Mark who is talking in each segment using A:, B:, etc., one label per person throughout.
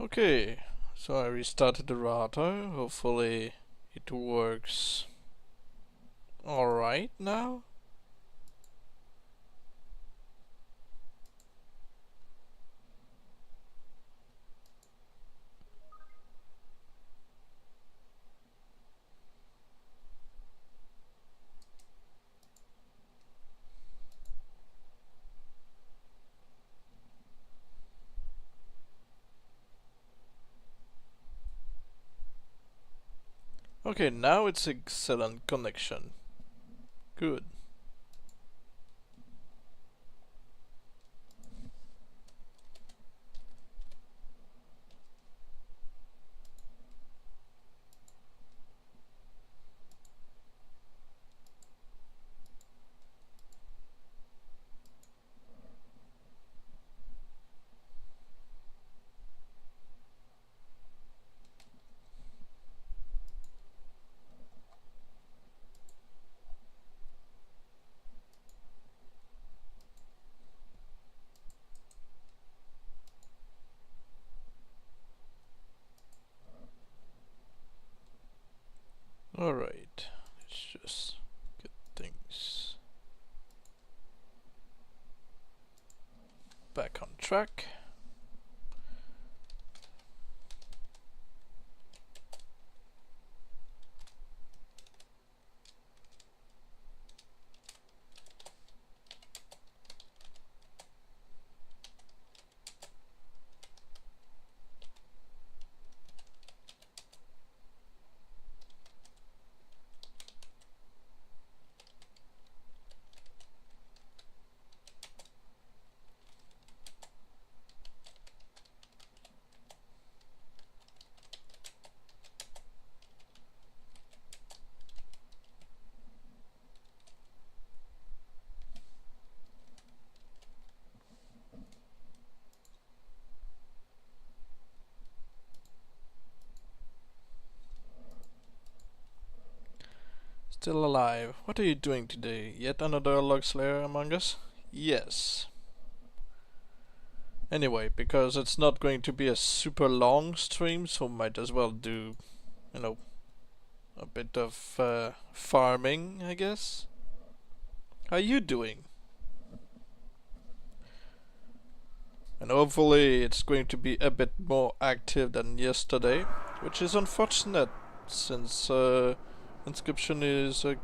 A: Okay, so I restarted the router. Hopefully it works alright now. Okay, now it's excellent connection. Good. Alright, let's just get things back on track. Still alive. What are you doing today? Yet another log slayer among us? Yes. Anyway, because it's not going to be a super long stream, so might as well do, you know, a bit of farming, I guess. How you doing? And hopefully it's going to be a bit more active than yesterday, which is unfortunate since Inscription is a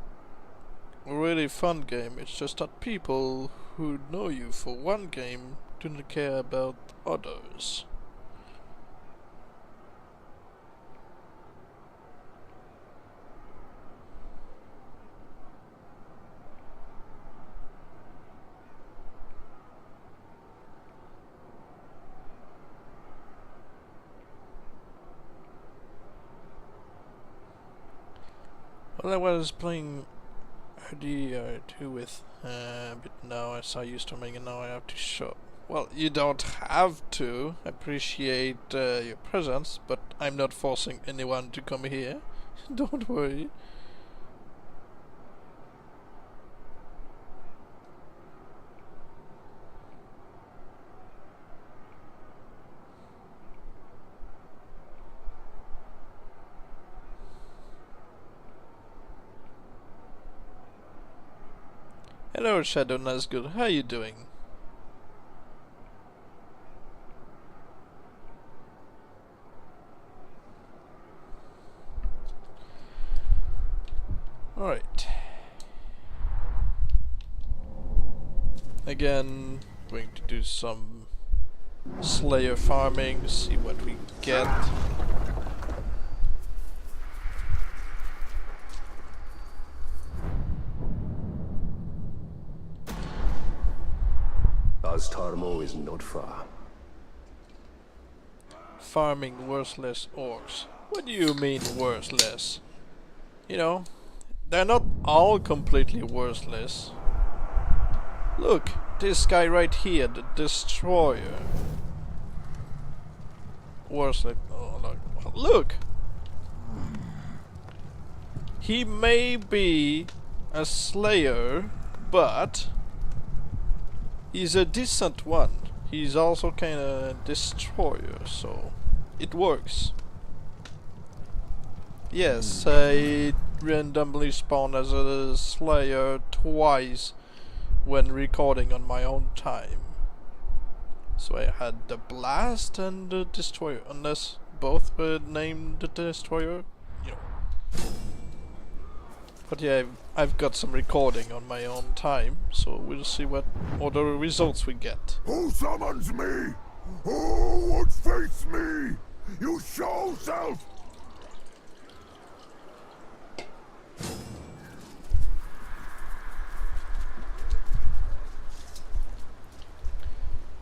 A: really fun game. It's just that people who know you for one game do not care about others. Well, I was playing RD2 with but now as I used to make it, now I have to show. Well, you don't have to. I appreciate your presence, but I'm not forcing anyone to come here. Don't worry. Hello, Shadow Nazgul. How you doing? Alright. Again, going to do some Slayer farming, see what we get.
B: Astarmo is not far.
A: Farming worthless orcs. What do you mean worthless? You know, they're not all completely worthless. Look, this guy right here, the destroyer. Worthless. Oh, look! He may be a slayer, but he's a decent one. He's also kinda a destroyer, so it works. Yes, I randomly spawn as a Slayer twice when recording on my own time. So I had the Blast and the Destroyer, unless both were named the Destroyer, you know. But yeah, I've got some recording on my own time, so we'll see what other results we get.
C: Who summons me? Who would face me? You show self!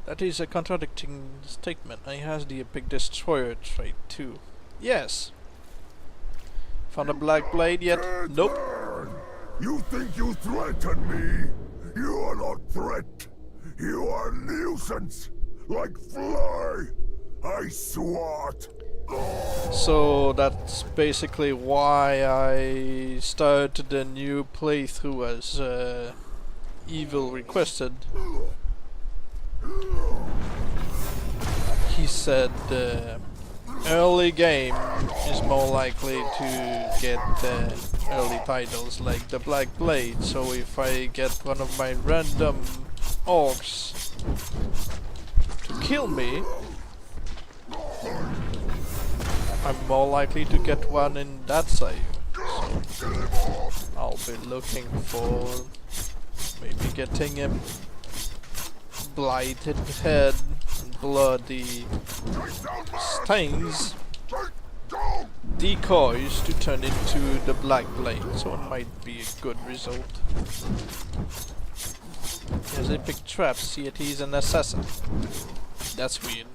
A: That is a contradicting statement. I has the Epic Destroyer trait too. Yes. Found a Black Blade yet? Nope.
C: Man, you think you threaten me? You are not threat. You are nuisance. Like fly. I swat.
A: So that's basically why I started the new playthrough as Evil requested. He said early game is more likely to get early titles like the Black Blade, so if I get one of my random orcs to kill me, I'm more likely to get one in that save. So I'll be looking for maybe getting him blighted head and bloody stains decoys to turn into the Black Blade, so it might be a good result. He has epic traps, see it, he's an assassin. That's weird.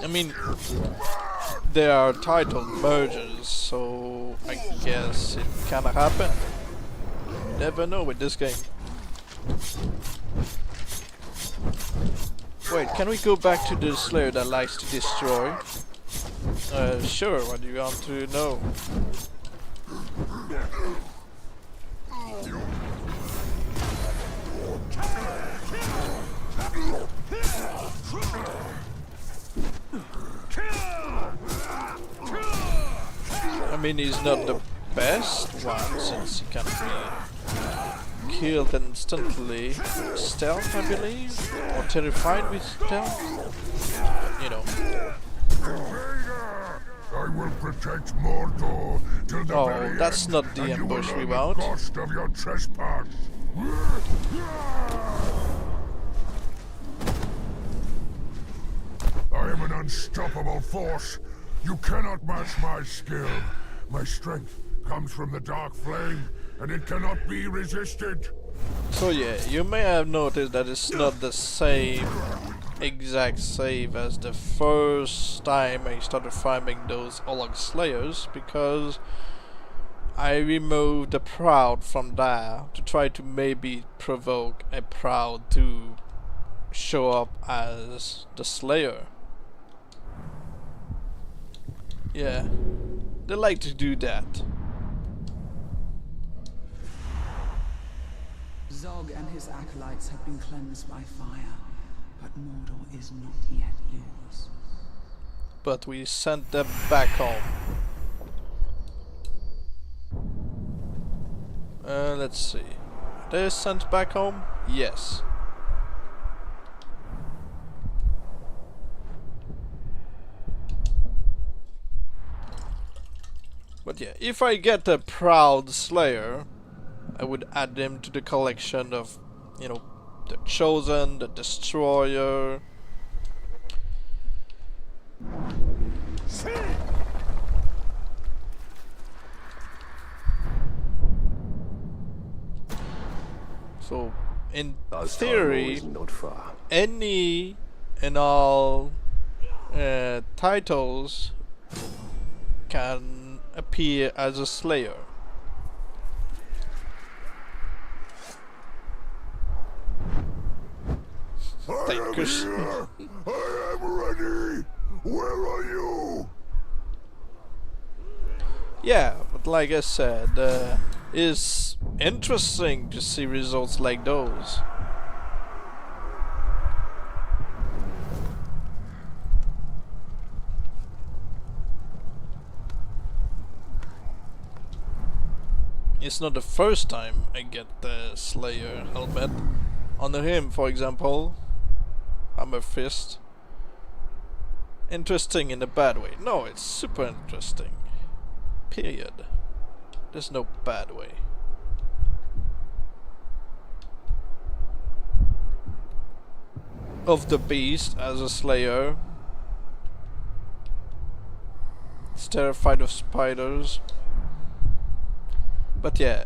A: I mean, they are titled mergers, so I guess it kinda happen. Never know with this game. Wait, can we go back to the Slayer that likes to destroy? Sure, what do you want to know? I mean, he's not the best one, since he can be killed instantly. Stealth, I believe? Or terrified with stealth? But, you know.
C: I will protect Mordor till the very
A: that's
C: end,
A: not the
C: and you will
A: ambush we
C: learn
A: want.
C: the cost of your trespass. I am an unstoppable force. You cannot match my skill. My strength comes from the dark flame, and it cannot be resisted.
A: So yeah, you may have noticed that it's not the same exact save as the first time I started farming those Ologs Slayers, because I removed the Proud from there to try to maybe provoke a Proud to show up as the Slayer. Yeah, they like to do that.
D: Zog and his acolytes have been cleansed by fire, but Mordor is not yet yours.
A: But we sent them back home. Let's see. They're sent back home? Yes. But yeah, if I get a Proud Slayer, I would add them to the collection of, you know, the Chosen, the Destroyer. So, in theory,
B: is not far.
A: any and all titles can appear as a Slayer. Thinkers.
C: I am ready. Where are you?
A: Yeah, but like I said, it's interesting to see results like those. It's not the first time I get the Slayer helmet. Under him, for example, Hammer Fist. Interesting in a bad way. No, it's super interesting. Period. There's no bad way. Of the Beast as a Slayer. It's terrified of spiders. But yeah,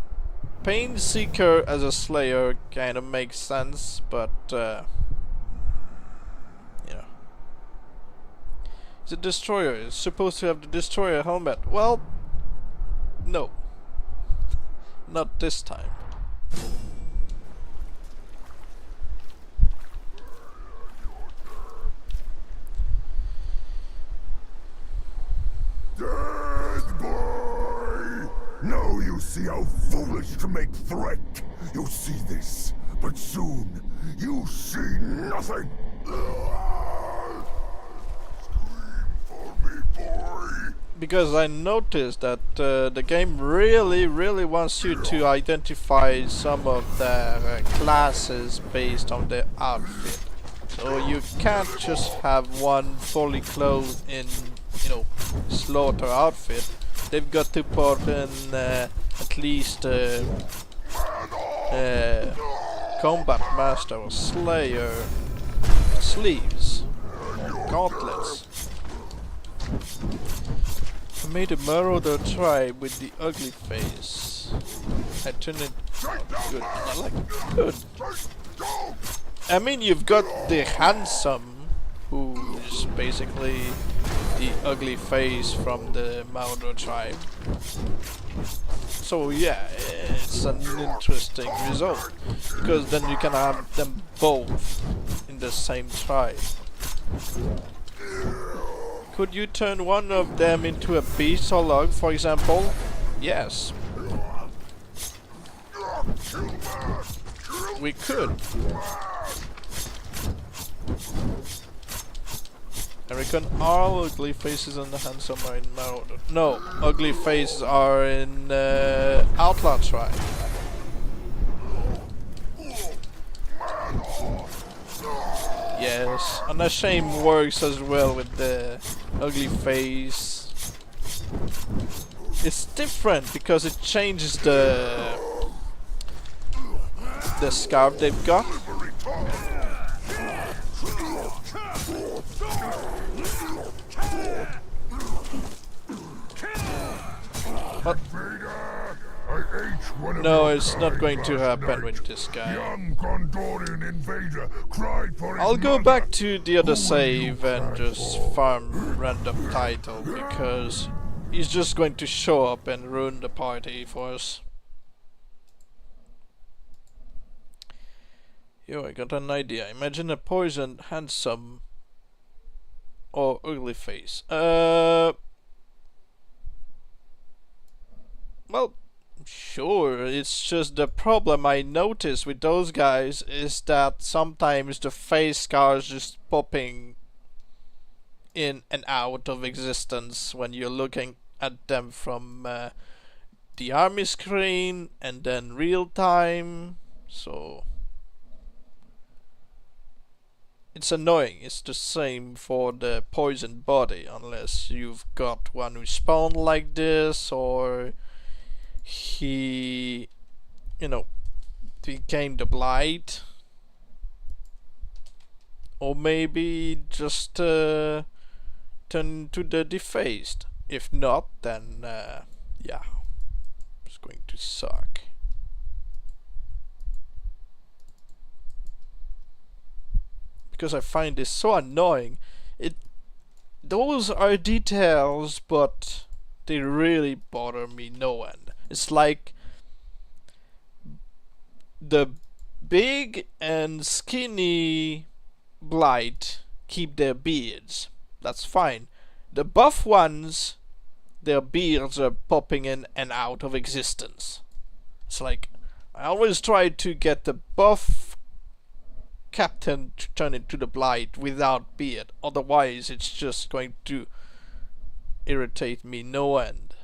A: Pain Seeker as a Slayer kind of makes sense, but you know, he's a Destroyer. He's supposed to have the Destroyer helmet. Well, no, not this time.
C: Dead boy! Now you see how foolish to make threat. You see this, but soon you see nothing. Scream for me, boy.
A: Because I noticed that the game really wants you to identify some of their classes based on their outfit. So you can't just have one fully clothed in, you know, slaughter outfit. They've got to put in at least Combat Master or Slayer sleeves, gauntlets. I made a Marauder tribe with the ugly face. I turned it good. I like it. Good. I mean, you've got the handsome, who's basically the ugly face from the Marauder tribe. So yeah, it's an interesting result, because then you can have them both in the same tribe. Could you turn one of them into a beast Olog, for example? Yes. We could. I reckon all ugly faces and the handsome are in Marauder. No, ugly faces are in Outlaw Tribe. Yes, Unashamed works as well with the ugly face. It's different because it changes the scarf they've got. But no, it's not going to happen with this guy. I'll go back to the other save and just farm random title, because he's just going to show up and ruin the party for us. Yo, I got an idea. Imagine a poisoned, handsome or ugly face. Well, sure, it's just the problem I notice with those guys is that sometimes the face scars just popping in and out of existence when you're looking at them from the army screen and then real time, so it's annoying. It's the same for the poisoned body, unless you've got one who spawned like this, or he, you know, became the blight, or maybe just turn into the defaced. If not, then yeah, it's going to suck. Because I find this so annoying. Those are details, but they really bother me no end. It's like the big and skinny blight keep their beards. That's fine. The buff ones, their beards are popping in and out of existence. It's like, I always try to get the buff captain to turn into the blight without beard. Otherwise, it's just going to irritate me no end.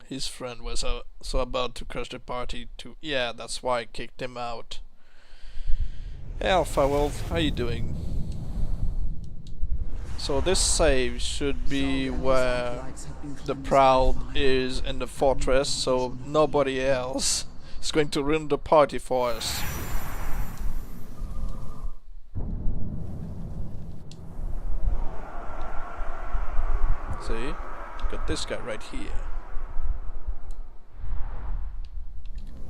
A: his friend was so about to crush the party too. Yeah, that's why I kicked him out. Hey Alpha Wolf, how you doing? So this save should be where the Proud is in the fortress, so nobody else is going to ruin the party for us. See? Got this guy right here.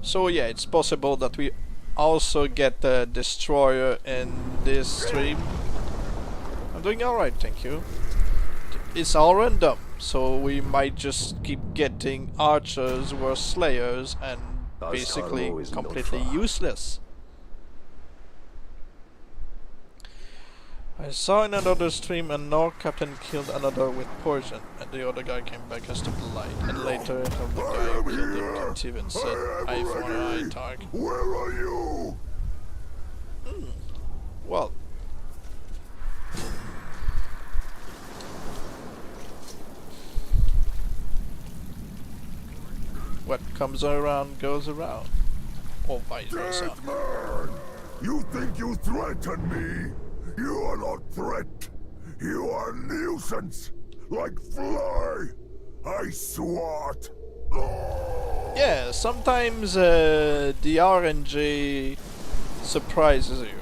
A: So yeah, it's possible that we also get the destroyer in this stream. I'm doing alright, thank you. It's all random, so we might just keep getting archers who are slayers and basically completely useless. I saw in another stream a North captain killed another with poison, and the other guy came back as the blight, and later helped the guy who killed him captive and said, "Eye for an eye, target."
C: Where are you?
A: Well. What comes around goes around. Or vice versa.
C: Man, you think you threaten me? You are not threat. You are nuisance. Like fly. I swat.
A: Yeah, sometimes the RNG surprises you.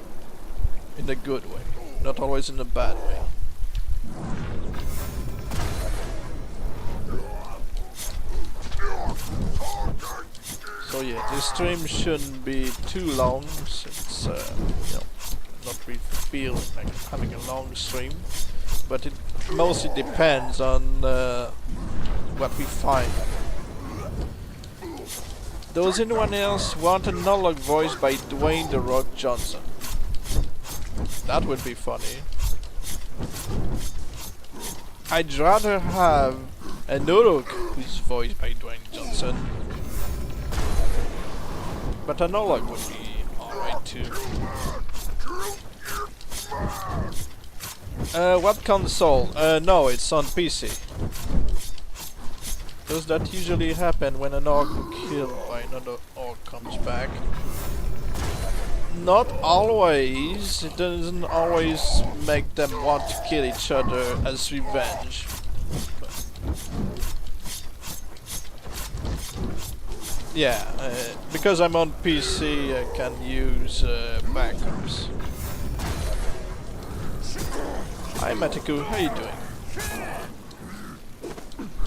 A: In a good way. Not always in a bad way. So yeah, this stream shouldn't be too long, since you know, not really feel like having a long stream, but it mostly depends on what we find. Does anyone else want an Olog voiced by Dwayne "The Rock" Johnson? That would be funny. I'd rather have an Olog who's voiced by Dwayne Johnson, but an Olog would be alright too. What console? No, it's on PC. Does that usually happen when an orc killed by another orc comes back? Not always. It doesn't always make them want to kill each other as revenge. Yeah, because I'm on PC, I can use backups. Hi Matiku, how you doing?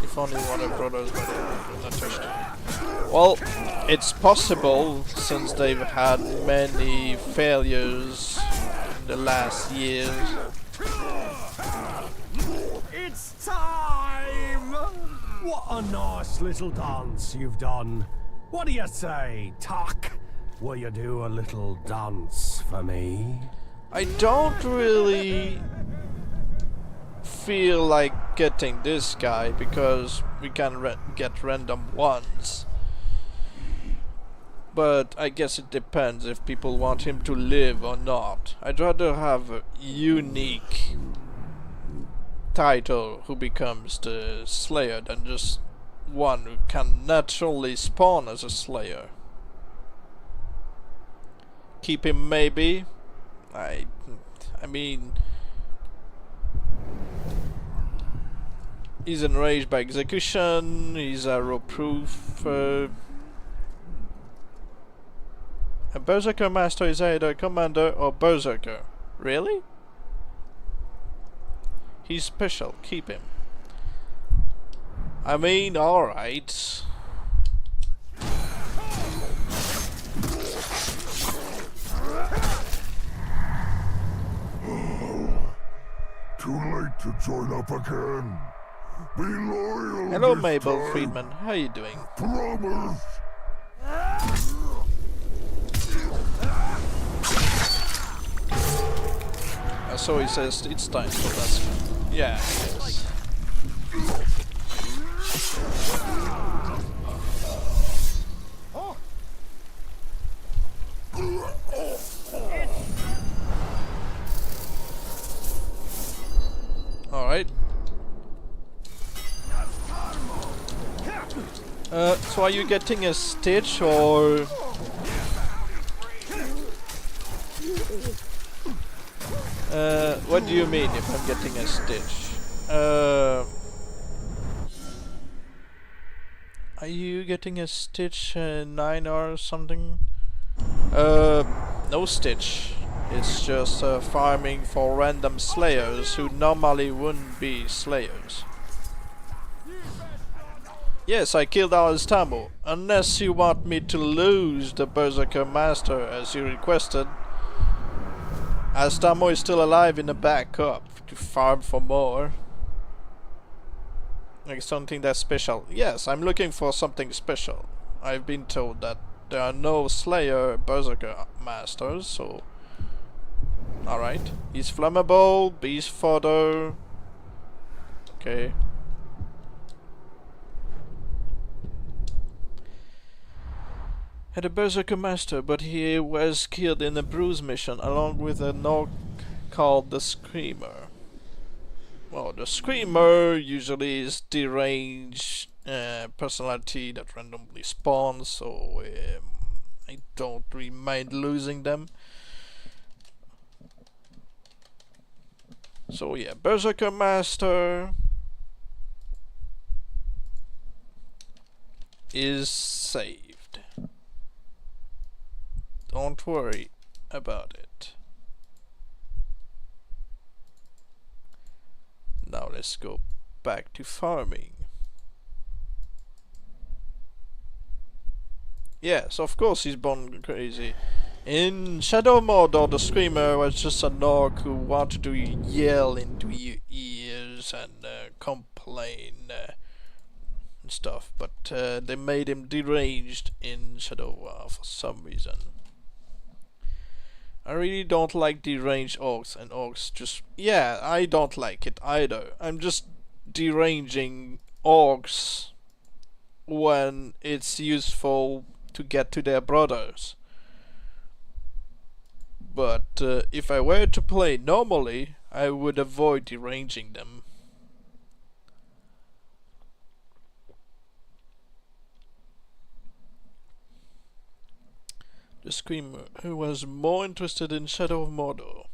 A: If only one of brothers were not touched. Well, it's possible, since they've had many failures in the last years.
E: It's time! What a nice little dance you've done. What do you say, Tuck? Will you do a little dance for me?
A: I don't really feel like getting this guy because we can get random ones. But I guess it depends if people want him to live or not. I'd rather have a unique title who becomes the Slayer than just one who can naturally spawn as a Slayer. Keep him maybe. I mean, he's enraged by execution, he's arrow proof. A Berserker Master is either Commander or Berserker. Really? He's special, keep him. I mean, alright.
C: Too late to join up again. Be loyal.
A: Hello
C: this
A: Mabel
C: time.
A: Friedman, how you doing?
C: Promise.
A: So he says it's time, so that's... yeah, it is. Alright. So are you getting a stitch or... what do you mean if I'm getting a stitch? Are you getting a stitch 9 or something? No stitch. It's just farming for random slayers who normally wouldn't be slayers. Yes, I killed Alistamo. Unless you want me to lose the Berserker Master as you requested. Alistamo is still alive in the backup to farm for more. Like something that's special. Yes, I'm looking for something special. I've been told that there are no Slayer Berserker Masters, so... Alright. He's flammable, beast fodder... Okay. Had a Berserker Master, but he was killed in a Bruise mission along with a Nog called the Screamer. Well, the Screamer usually is deranged personality that randomly spawns, so I don't really mind losing them. So yeah, Berserker Master is saved. Don't worry about it. Now let's go back to farming. Yes, of course he's born crazy. In Shadow Mordor, the Screamer was just a Nog who wanted to yell into your ears and complain and stuff, but they made him deranged in Shadow War for some reason. I really don't like deranged orcs, and orcs just... Yeah, I don't like it either. I'm just deranging orcs when it's useful to get to their brothers. But if I were to play normally, I would avoid deranging them. The Screamer, who was more interested in Shadow of Mordor.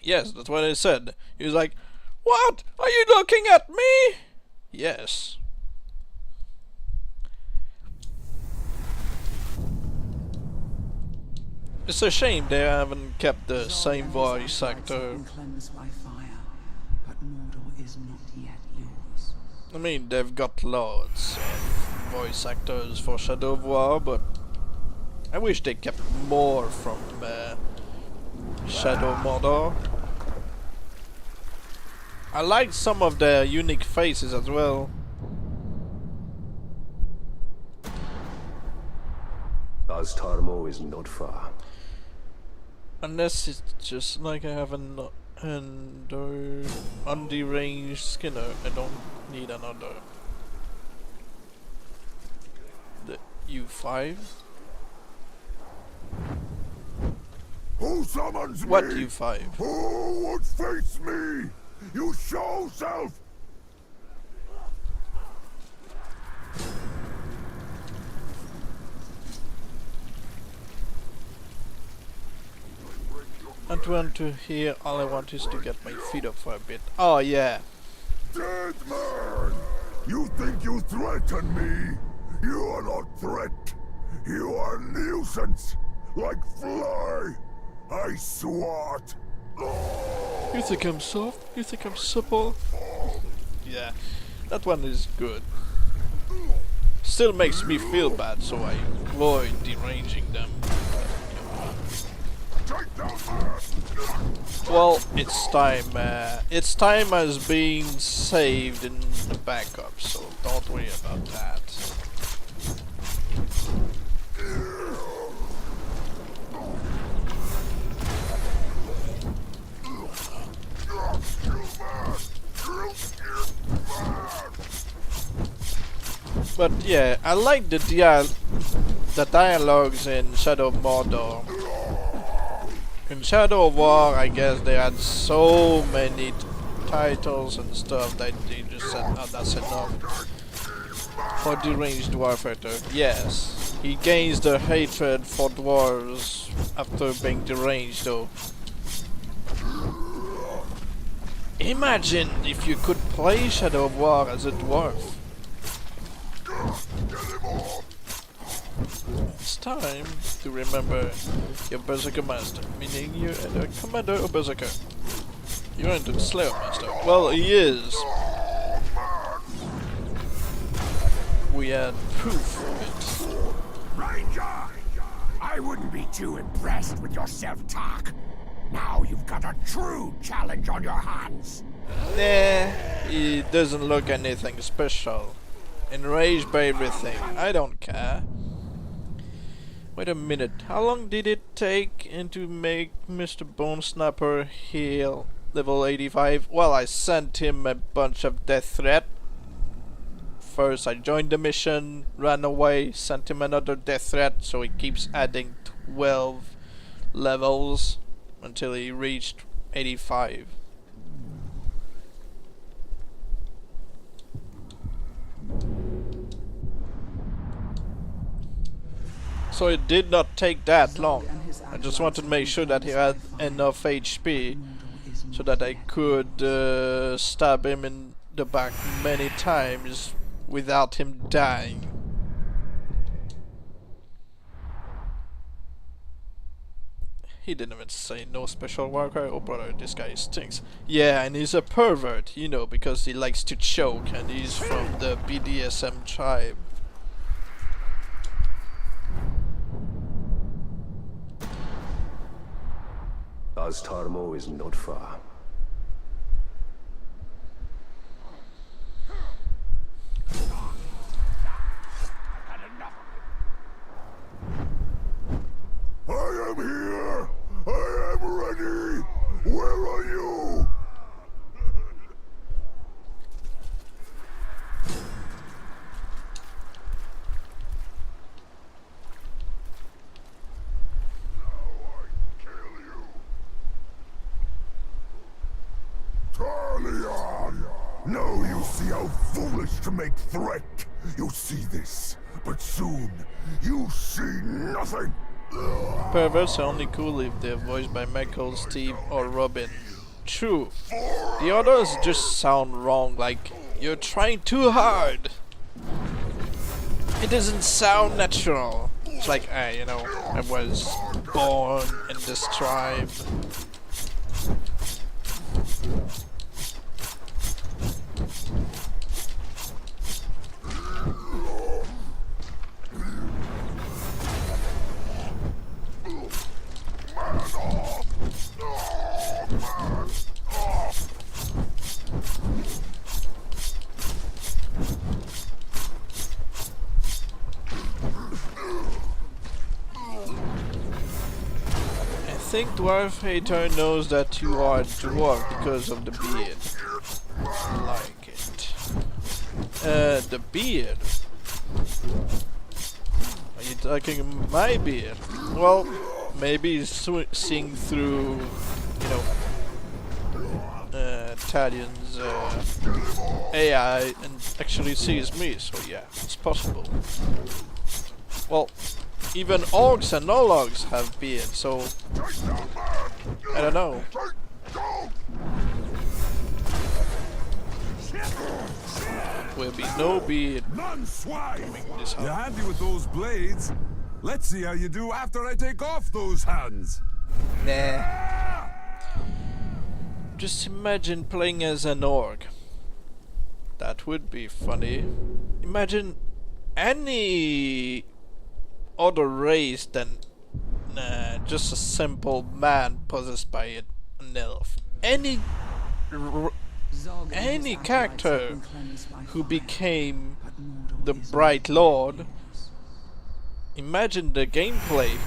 A: Yes, that's what I said. He was like, "What? Are you looking at me?" Yes. It's a shame they haven't kept the same voice actor. I mean, they've got loads of voice actors for Shadow of War, but I wish they kept more from Shadow Mordor. I like some of their unique faces as well.
B: Astarmo is not far.
A: Unless it's just like I have an underanged Skinner, I don't need another. The U5?
C: Who summons
A: What
C: me?
A: U5?
C: Who would face me? You show self!
A: I don't want to hear, all I want is to get my feet up for a bit. Oh yeah.
C: Dead man! You think you threaten me? You are not threat. You are nuisance. Like fly. I swat.
A: You think I'm soft? You think I'm supple? Yeah, that one is good. Still makes me feel bad, so I avoid deranging them. Well, its time has been saved in the backup, so don't worry about that. But yeah, I like the dialogues in Shadow of Mordor. In Shadow of War, I guess they had so many titles and stuff that they just said, "Oh, that's enough." For deranged dwarf fighter, yes. He gains the hatred for dwarves after being deranged though. Imagine if you could play Shadow of War as a dwarf. It's time to remember your Berserker Master, meaning you're a Commander or Berserker. You're into the Slayer Master. Well, he is. We had proof of it.
C: Ranger! I wouldn't be too impressed with your self-talk. Now you've got a true challenge on your hands.
A: Nah, he doesn't look anything special. Enraged by everything. I don't care. Wait a minute. How long did it take to make Mr. Bone Snapper heal level 85? Well, I sent him a bunch of death threats. First, I joined the mission, ran away, sent him another death threat, so he keeps adding 12 levels until he reached 85. So it did not take that long. I just wanted to make sure that he had enough HP so that I could stab him in the back many times without him dying. He didn't even say no special worker. Oh brother, this guy stinks. Yeah, and he's a pervert, you know, because he likes to choke and he's from the BDSM tribe.
B: Tarmo is not far.
C: I am here! I am ready! Where are you? Talion! Now you see how foolish to make threat. You see this, but soon you see nothing.
A: Perverts are only cool if they're voiced by Michael, Steve, or Robin. True. The others just sound wrong, like you're trying too hard. It doesn't sound natural. It's like, you know, I was born in this tribe. I think Dwarf Hater knows that you are a dwarf because of the beard. I like it. The beard? Are you talking my beard? Well, maybe he's seeing through, you know, Talion's AI and actually sees me, so yeah, it's possible. Well, even orcs and Ologs have beards, so I don't know. Will be no beard coming this
C: You're
A: out.
C: handy with those blades. Let's see how you do after I take off those hands.
A: Nah. Just imagine playing as an orc. That would be funny. Imagine any other race than just a simple man possessed by an elf. Any character who became the Bright Lord. Imagine the gameplay.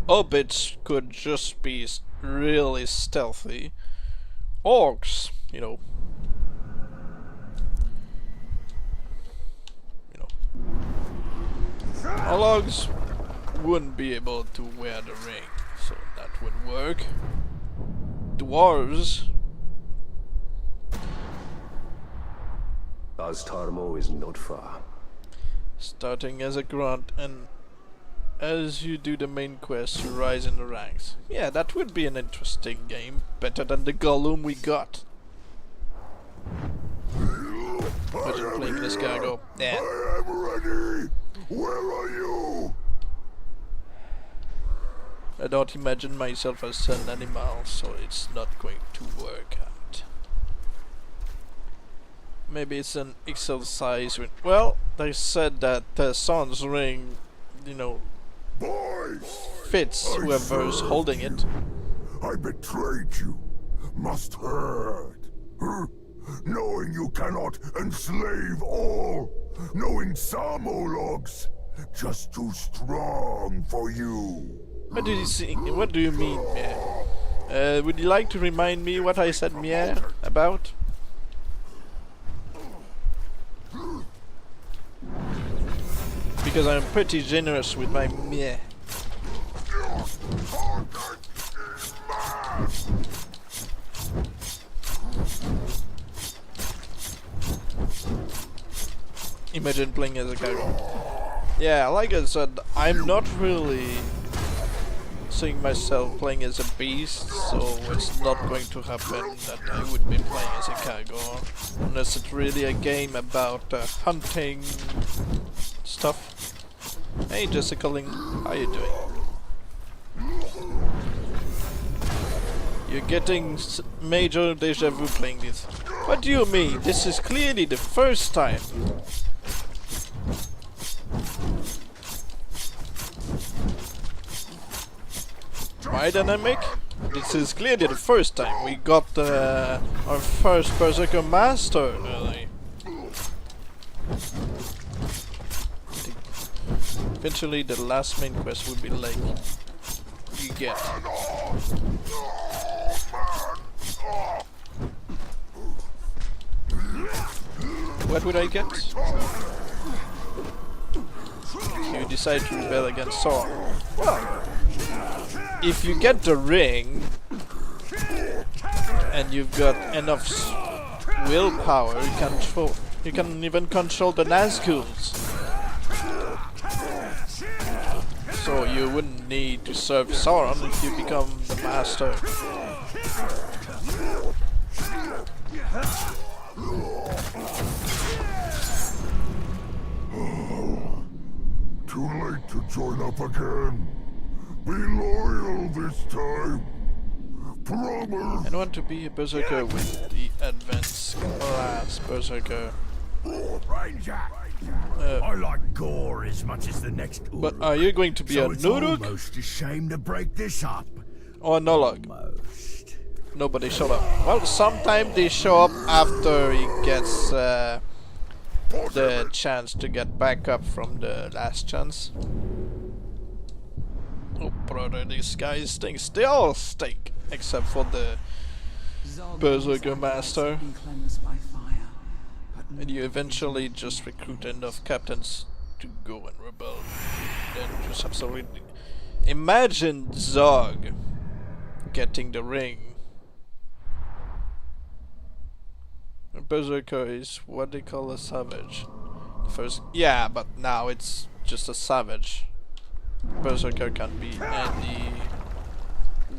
A: Hobbits could just be really stealthy. Orcs, you know. Ologs wouldn't be able to wear the ring, so that would work. Dwarves,
B: Oztarmo is not far.
A: Starting as a grunt, and as you do the main quest, you rise in the ranks. Yeah, that would be an interesting game. Better than the Gollum we got. Imagine playing this guy go, yeah.
C: I am ready! Where are you?
A: I don't imagine myself as an animal, so it's not going to work out. Maybe it's an exercise with... Well, they said that Son's ring, you know,
C: Boys!
A: fits whoever's holding it.
C: I betrayed you. Must hurt. Huh? Knowing you cannot enslave all. Knowing some Ologs. Just too strong for you.
A: What do you see? What do you mean, Mia? Would you like to remind me what I said, Mia, about? Because I'm pretty generous with my Mia. Imagine playing as a character. Yeah, like I said, I'm not really seeing myself playing as a beast, so it's not going to happen that I would be playing as a cargo, unless it's really a game about hunting stuff. Hey Jessica Ling, how you doing? You're getting major deja vu playing this. What do you mean? This is clearly the first time. My dynamic? This is clearly the first time we got our first Berserker Master, really. Eventually the last main quest would be like, you get. What would I get? You decide to rebel against SoW. Well, if you get the ring and you've got enough willpower, you can even control the Nazguls. So you wouldn't need to serve Sauron if you become the master.
C: Too late to join up again. Be loyal this time. Promise.
A: I want to be a Berserker with the advanced class Berserker.
E: Ranger! I like gore as much as the next Uruk.
A: But are you going to be
E: So
A: a
E: it's
A: Nuruk
E: almost a shame to break this up.
A: or an Olog?
E: Almost.
A: Nobody showed up. Well, sometimes they show up after he gets the chance to get back up from the last chance. Oh brother, these guys stink. They all stink, except for the Berserker Master. And you eventually just recruit enough captains to go and rebel. Then just absolutely... Imagine Zog getting the ring. A Berserker is what they call a savage. First, yeah, but now it's just a savage. Berserker can be any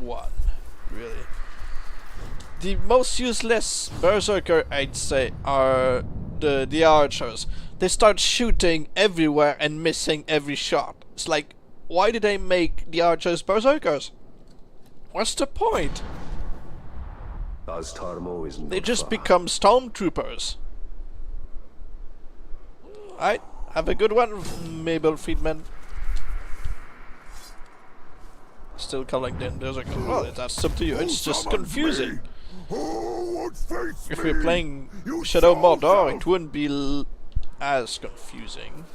A: one, really. The most useless Berserker, I'd say, are the archers. They start shooting everywhere and missing every shot. It's like, why did they make the archers Berserkers? What's the point?
B: Oztarmo is not
A: They just
B: far.
A: become stormtroopers. Alright, have a good one, Mabel Friedman. Still calling them Berserker. Well, that's up to you, it's just confusing. If we're playing Shadow Mordor, it wouldn't be as confusing.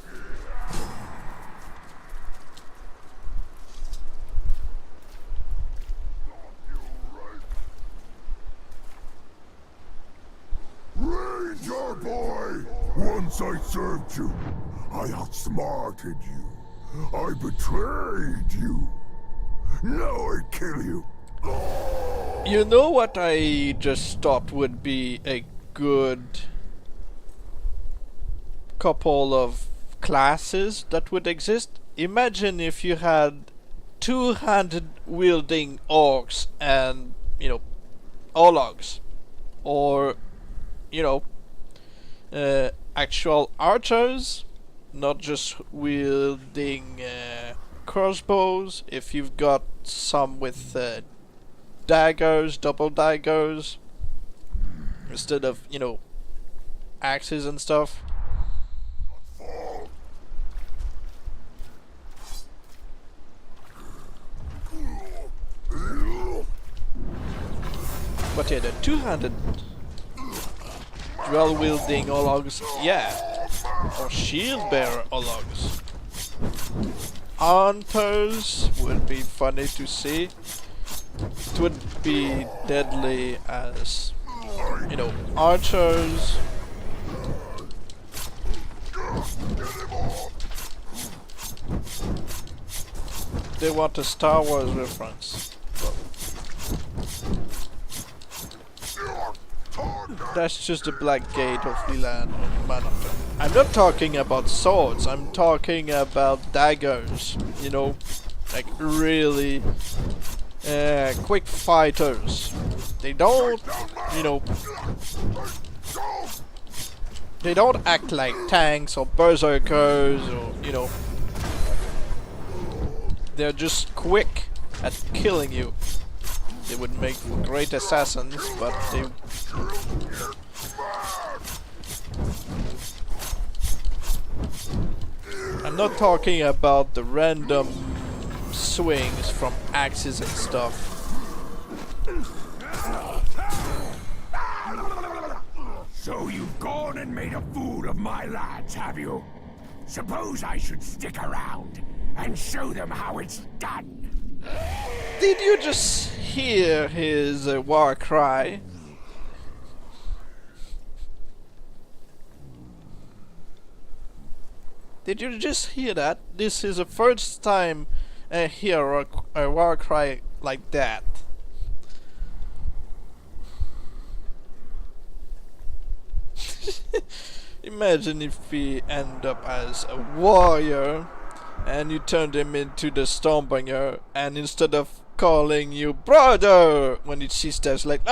C: Ranger boy! Once I served you. I outsmarted you. I betrayed you. Now I kill you.
A: You know what I just thought would be a good couple of classes that would exist. Imagine if you had two-handed wielding orcs and, you know, Ologs, or, you know, actual archers, not just wielding crossbows. If you've got some with daggers, double daggers, instead of, you know, axes and stuff. But yeah, the two-handed dual-wielding Ologs, yeah, or shield-bearer Ologs. Hunters would be funny to see. It would be deadly as, you know, archers. They want a Star Wars reference. That's just the black gate of Leland on Manhattan. I'm not talking about swords, I'm talking about daggers. You know, like really quick fighters. They don't, you know, they don't act like tanks or berserkers or, you know, they're just quick at killing you. They would make great assassins, but they... I'm not talking about the random swings from axes and stuff.
C: So you've gone and made a fool of my lads, have you? Suppose I should stick around and show them how it's done.
A: Did you just hear his war cry? Did you just hear that? This is the first time I hear a war cry like that. Imagine if we end up as a warrior and you turned him into the Stormbringer, and instead of calling you brother when it sees that, like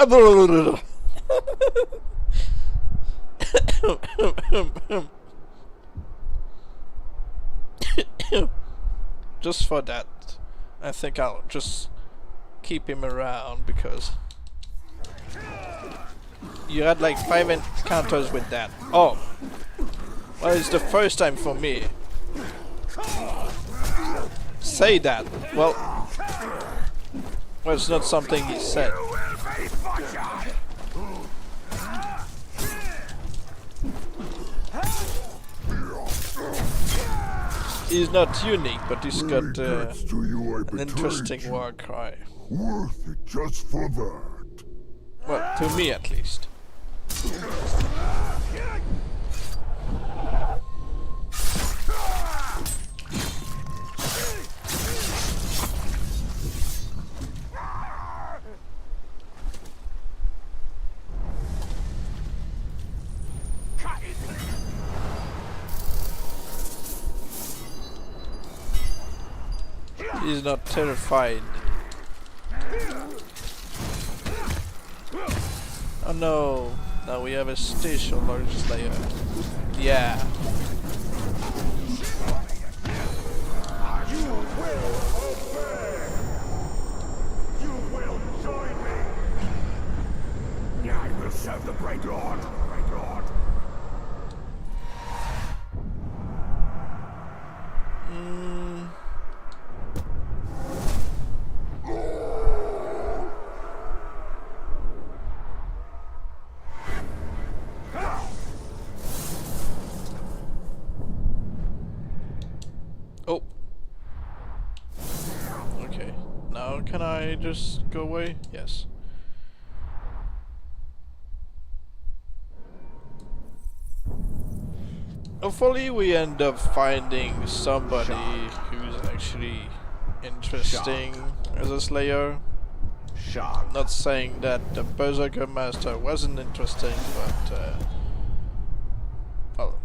A: just for that, I think I'll just keep him around, because you had like 5 encounters with that. Oh, well, it's the first time for me. Say that. Well, it's not something he said. He's not unique, but he's got an interesting war cry.
C: Worth it just for that.
A: Well, to me at least. He's not terrified. Oh no! Now we have a station large slayer. Yeah.
C: You will obey. You will join me. I will serve the Great Lord. Great Lord.
A: Oh. Okay. Now can I just go away? Yes. Hopefully we end up finding somebody who's actually interesting as a slayer. Not saying that the Berserker Master wasn't interesting, but well,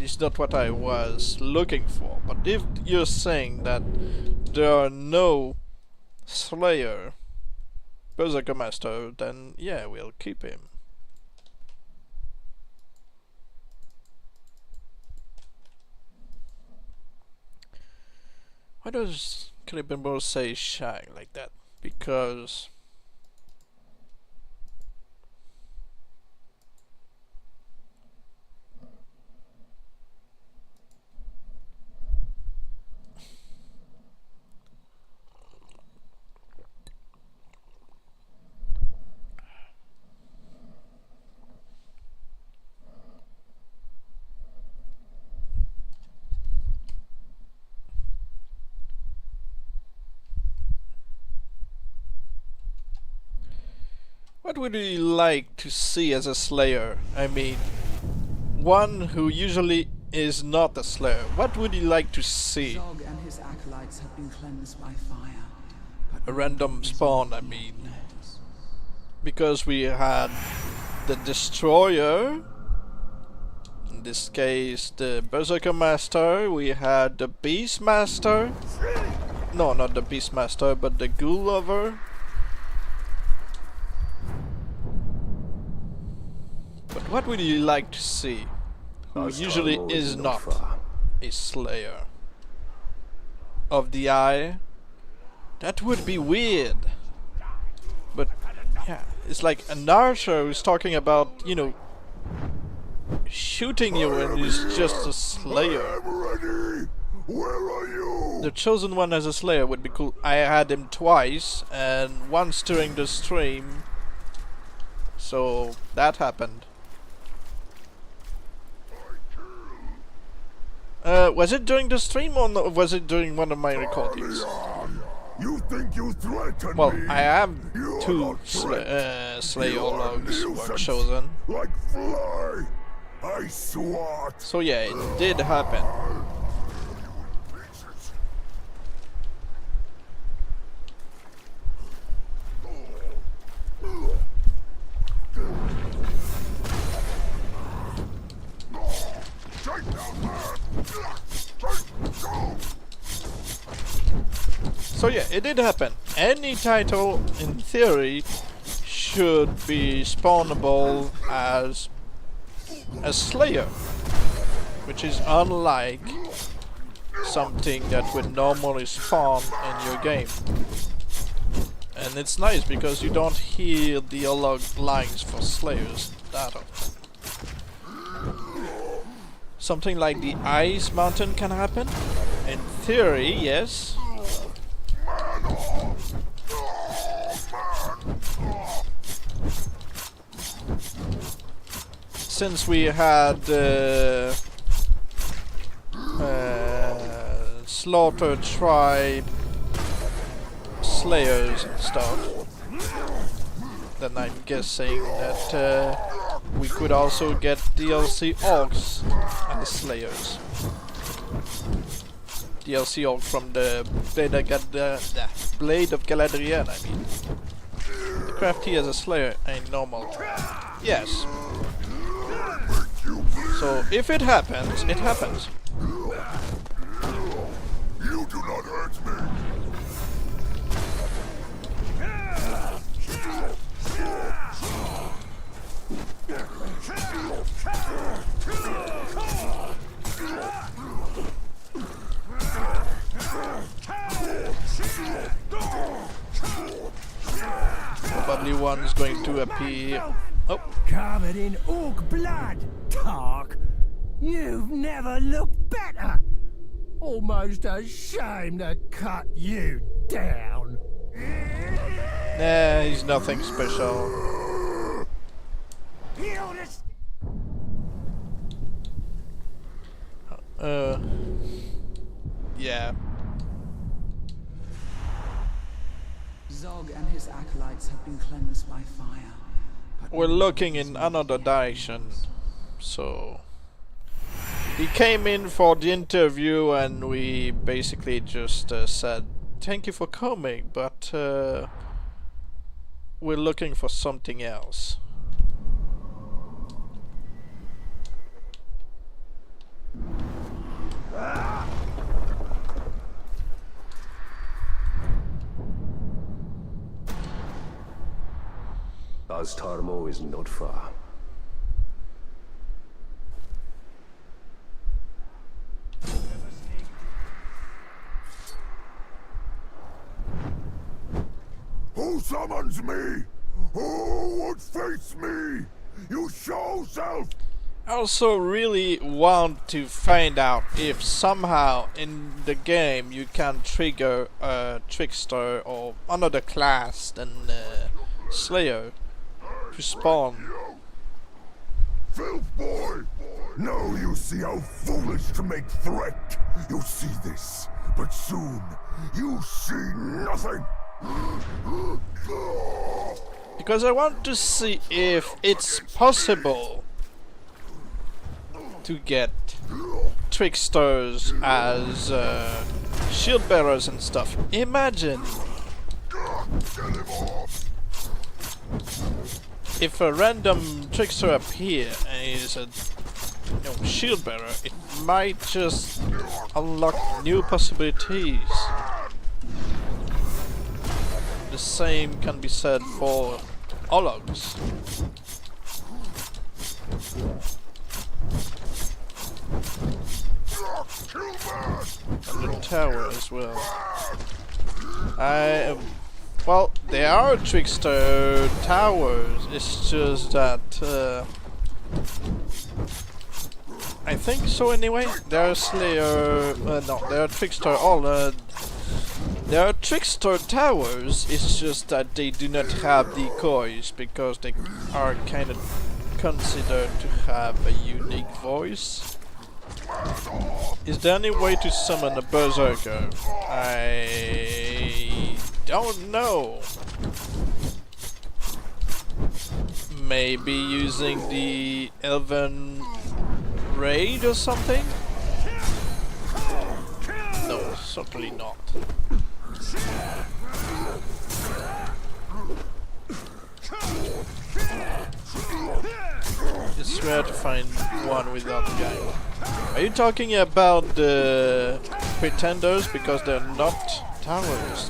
A: is not what I was looking for. But if you're saying that there are no Slayer Berserker Master, then yeah, we'll keep him. Why does Caliban say shy like that? Because what would you like to see as a Slayer? I mean, one who usually is not a Slayer. What would you like to see?
D: Zog and his acolytes have been cleansed by fire. But
A: A random spawn, I mean. Because we had the Destroyer, in this case the Berserker Master, we had the Beast Master. No, not the Beast Master, but the Ghoul Lover. But what would you like to see? Who usually is not a Slayer of the Eye? That would be weird. But yeah, it's like an archer who's talking about, you know, shooting you and he's just a Slayer.
C: I'm ready. Where are you?
A: The Chosen One as a Slayer would be cool. I had him twice and once during the stream. So that happened. Was it during the stream or no, was it during one of my recordings?
C: You think you threaten
A: Well,
C: me?
A: I have
C: You
A: two
C: are not threat.
A: Slay
C: You are
A: Ologs who are
C: nuisance.
A: chosen.
C: Like fly. I swat.
A: So yeah, it did happen. So yeah, it did happen. Any title, in theory, should be spawnable as a Slayer, which is unlike something that would normally spawn in your game. And it's nice because you don't hear the Olog lines for Slayers that often. Something like the Ice Mountain can happen? In theory, yes. Since we had Slaughter Tribe Slayers and stuff, then I'm guessing that we could also get DLC Orcs as Slayers. DLC Orc from the Blade of Galadriel, I mean. The crafty as a Slayer ain't normal. Yes. So if it happens, it happens.
C: You do not hurt me.
A: Probably one's going to appear. Oh,
E: Covered in orc blood, Tark. You've never looked better. Almost a shame to cut you down.
A: nah, he's nothing special. Yeah.
D: Zog and his acolytes have been cleansed by fire. But
A: We're looking in another direction. So he came in for the interview and we basically just said thank you for coming, but we're looking for something else.
B: Tarmo is not far.
C: Who summons me? Who would face me? You show self!
A: I also really want to find out if somehow in the game you can trigger a trickster or another class than Slayer to spawn.
C: Filth boy! Now you see how foolish to make threat. You see this, but soon you see nothing.
A: Because I want to see if it's possible to get tricksters as shield bearers and stuff. Imagine if a random trickster up here is a shield bearer, it might just unlock new possibilities. The same can be said for Ologs. And the tower as well. Well, there are trickster towers, it's just that I think so anyway. There are Slayer, no, there are trickster there are trickster towers, it's just that they do not have decoys because they are kind of considered to have a unique voice. Is there any way to summon a berserker? I don't know. Maybe using the Elven Raid or something? No, certainly not. It's rare to find one without a guy. Are you talking about the pretenders because they're not towers?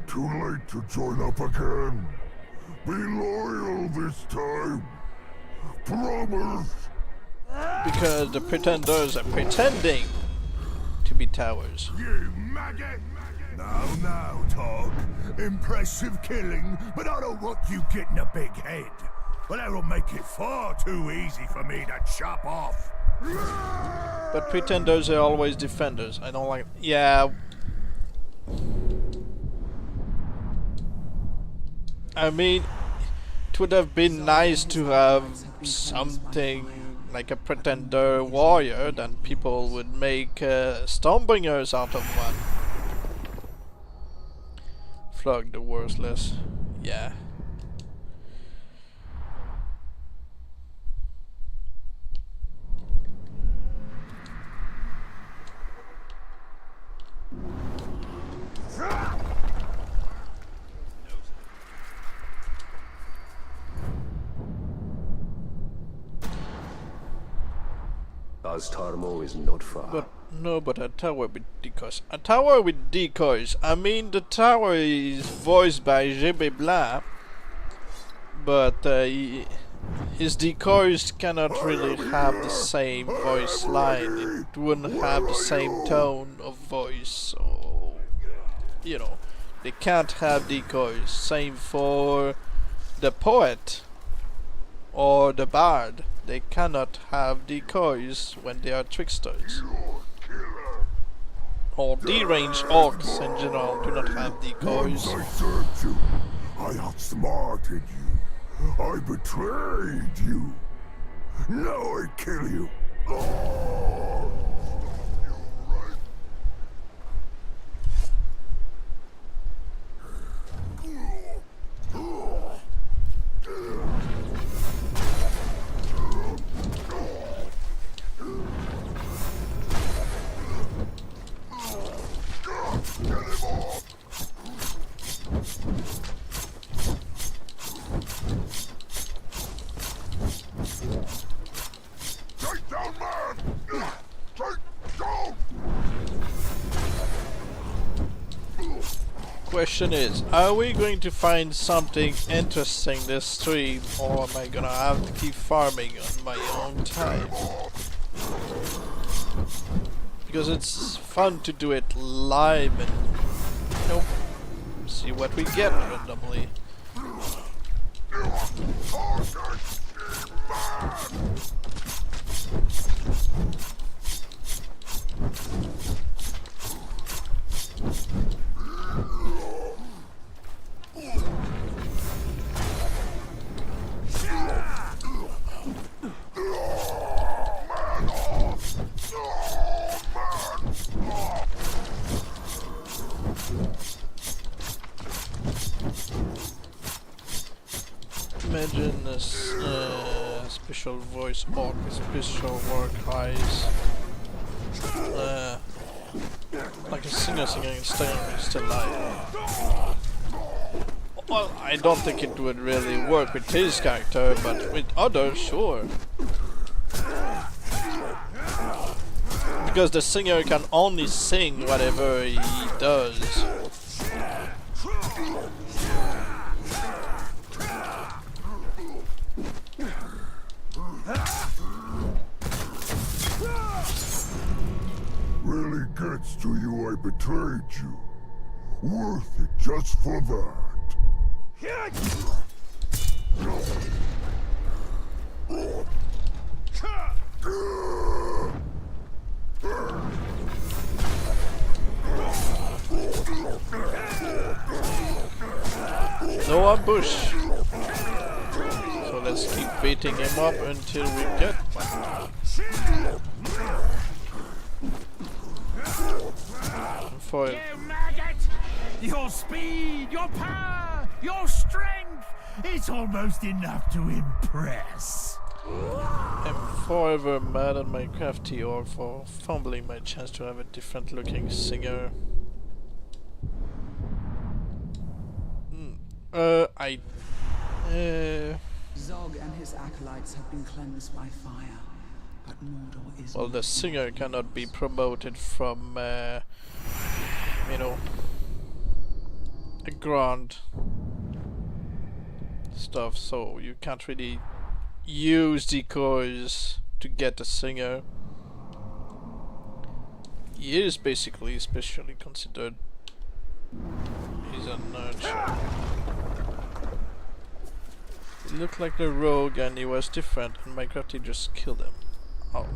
C: Too late to join up again. Be loyal this time. Promise.
A: Because the pretenders are pretending to be towers.
C: You maggot! Now, Tog. Impressive killing, but I don't want you getting a big head. Well, that'll make it far too easy for me to chop off.
A: But pretenders are always defenders. I don't like... Yeah. I mean, it would have been nice to have something like a pretender warrior, then people would make Stormbringers out of one. Flog the worthless. Yeah.
B: Tarmo is not far.
A: But no, but a tower with decoys. A tower with decoys. I mean, the tower is voiced by GB Blah, but his decoys cannot really have the same voice line. It wouldn't have the same tone of voice. So, you know, they can't have decoys. Same for the poet or the bard. They cannot have decoys when they are tricksters. Or deranged orcs in general do not have decoys.
C: I served you. I outsmarted you. I betrayed you. Now I kill you. Take down man! Take
A: question is, are we going to find something interesting this stream, or am I gonna have to keep farming on my own time? Because it's fun to do it live and, you know, see what we get randomly. Imagine a special voice orc with special work eyes. Like a singer singing still live. Well, I don't think it would really work with his character, but with others, sure. Because the singer can only sing whatever he does.
C: Really gets to you I betrayed you. Worth it just for that.
A: No ambush. So let's keep beating him up until we get one. For
E: You maggot! Your speed, your power, your strength, it's almost enough to impress.
A: I'm forever mad at my crafty orc for fumbling my chance to have a different looking singer.
D: Zog and his acolytes have been cleansed by fire, but Mordor is
A: Well, the singer cannot be promoted from, you know, a grand stuff, so you can't really use decoys to get a singer. He is basically especially considered. He's a nerd. He looked like a rogue and he was different, and Minecraft he just killed him. Oh.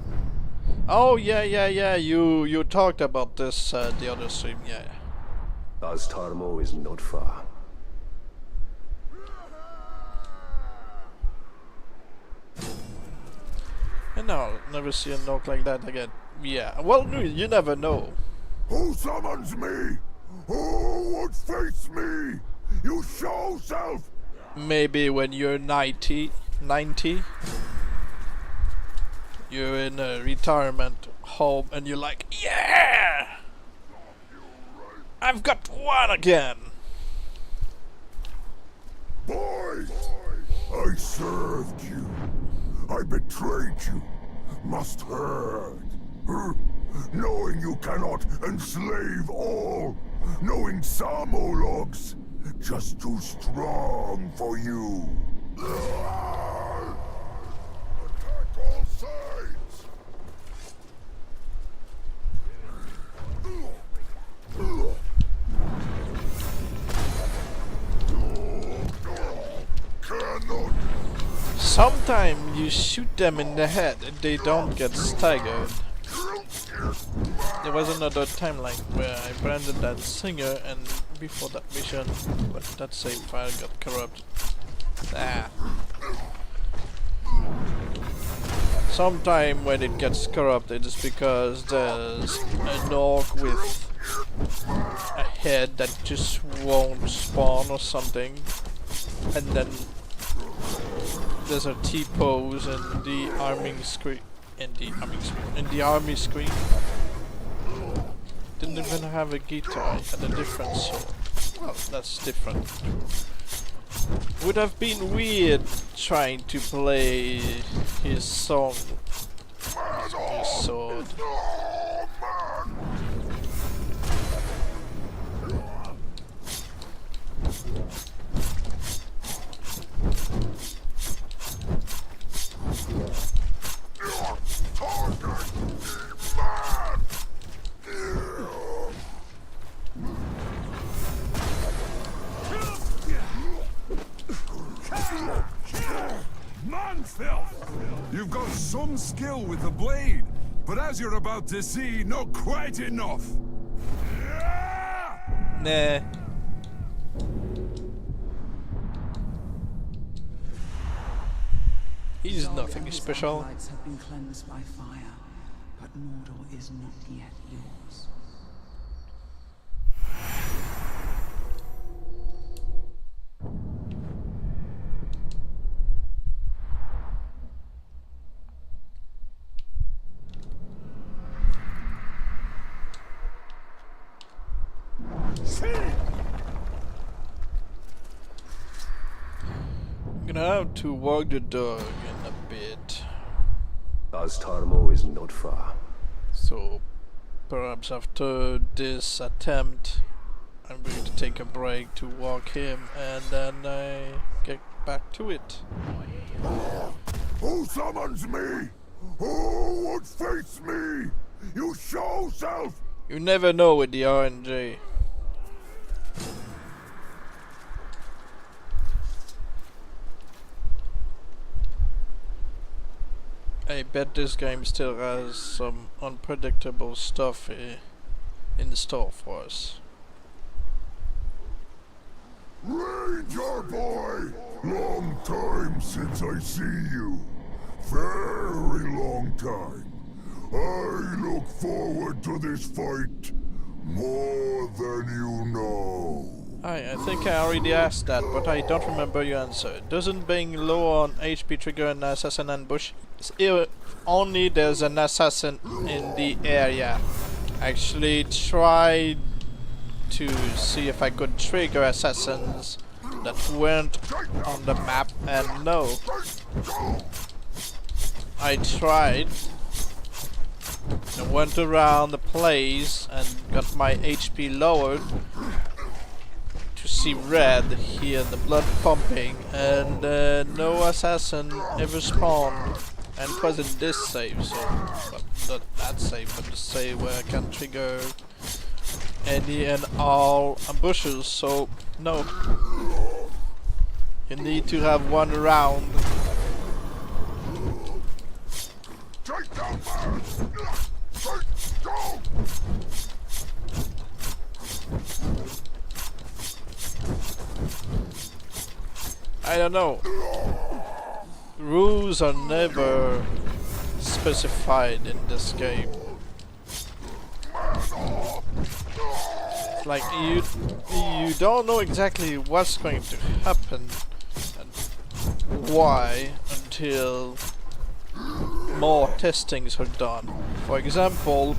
A: Oh yeah, you talked about this the other stream, yeah.
B: Ostarmo is not far.
A: And I'll never see a knock like that again. Yeah, well, you never know.
C: Who summons me? Who would face me? You show self!
A: Maybe when you're 90, you're in a retirement home and you're like, yeah! I've got one again!
C: Boy! I served you. I betrayed you. Must hurt. Knowing you cannot enslave all. Knowing some Ologs. Just too strong for you. Attack all sides! Cannot.
A: Sometimes you shoot them in the head and they don't get staggered. There was another timeline where I branded that singer and before that mission, but that save file got corrupted. Sometime when it gets corrupted it's because there's an orc with a head that just won't spawn or something, and then there's a T-pose in the arming screen. In the army screen. Didn't even have a guitar, I had a different sword. Well, that's different. Would have been weird trying to play his song with his sword.
C: filth. You've got some skill with the blade, but as you're about to see, not quite enough.
A: Nah. He's
D: Zog
A: nothing
D: and his
A: special.
D: acolytes have been cleansed by fire, but Mordor is not yet yours.
A: I'm gonna have to walk the dog in a bit.
B: Astarmo is not far.
A: So perhaps after this attempt I'm going to take a break to walk him and then I get back to it.
C: Who summons me? Who would face me? You show self!
A: You never know with the RNG. I bet this game still has some unpredictable stuff in store for us.
C: Ranger boy! Long time since I see you. Very long time. I look forward to this fight more than you know.
A: I think I already asked that, but I don't remember your answer. Doesn't being low on HP trigger an assassin ambush? Only there's an assassin in the area. Actually tried to see if I could trigger assassins that weren't on the map, and no. I tried. I went around the place and got my HP lowered to see red, hear the blood pumping, and no assassin ever spawned. And it was in this save, so well, not that save, but the save where I can trigger any and all ambushes. So no, you need to have one round.
C: Take down man! Take go!
A: I don't know. Rules are never specified in this game. It's like you don't know exactly what's going to happen and why until more testings are done. For example,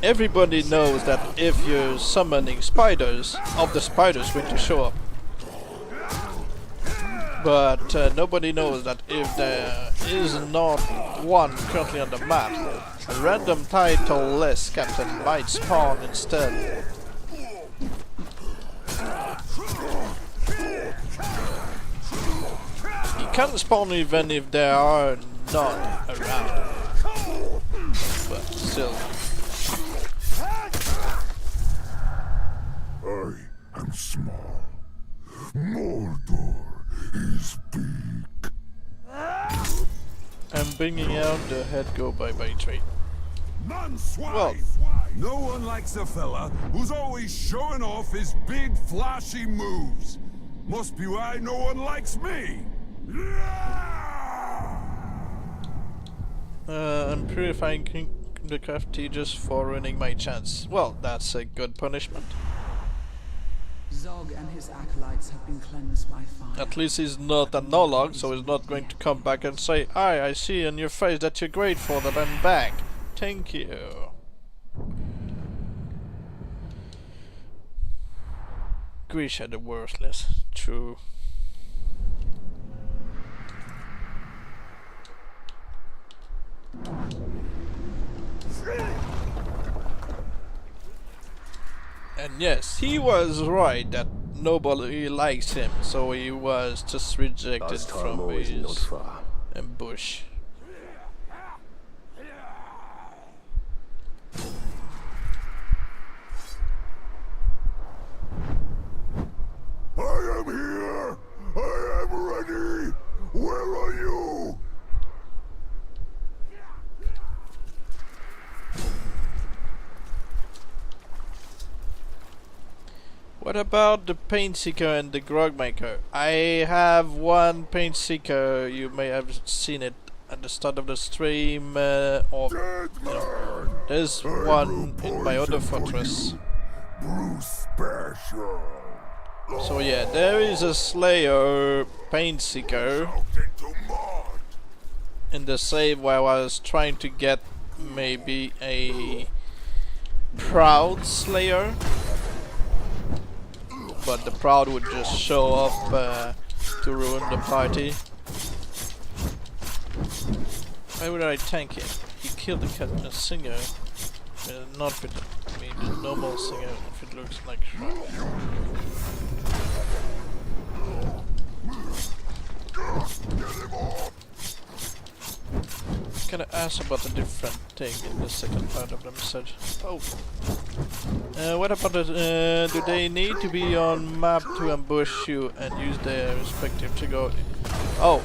A: everybody knows that if you're summoning spiders, all the spiders going to show up. But nobody knows that if there is not one currently on the map, a random title-less captain might spawn instead. He can spawn even if there are none around. But still.
C: I am small. Mordor is big.
A: I'm bringing out the head go bye-bye trait.
C: None swine!
A: Well,
C: no one likes a fella who's always showing off his big flashy moves. Must be why no one likes me.
A: I'm purifying the crafty just for ruining my chance. Well, that's a good punishment.
D: Zog and his acolytes have been cleansed by fire.
A: At least he's not an Olog, so he's not going to come back and say, I see in your face that you're grateful that I'm back. Thank you. Grisha the worthless. True. And yes, he was right that nobody likes him, so he was just rejected from
B: Astarmo is not
A: his
B: far.
A: ambush.
C: I am here! I am ready! Where are you?
A: What about the Paint Seeker and the Grog Maker? I have one Paint Seeker. You may have seen it at the start of the stream. There's one in my other fortress.
C: Bruce Special.
A: So yeah, there is a Slayer Paint Seeker in the save where I was trying to get maybe a Proud Slayer, but the Proud would just show up to ruin the party. Why would I tank him? He killed the singer, not with the normal singer if it looks like crap. Gotta ask about a different thing in the second part of the message. Oh. What about the, do they need to be on map to ambush you and use their respective trigger? Oh,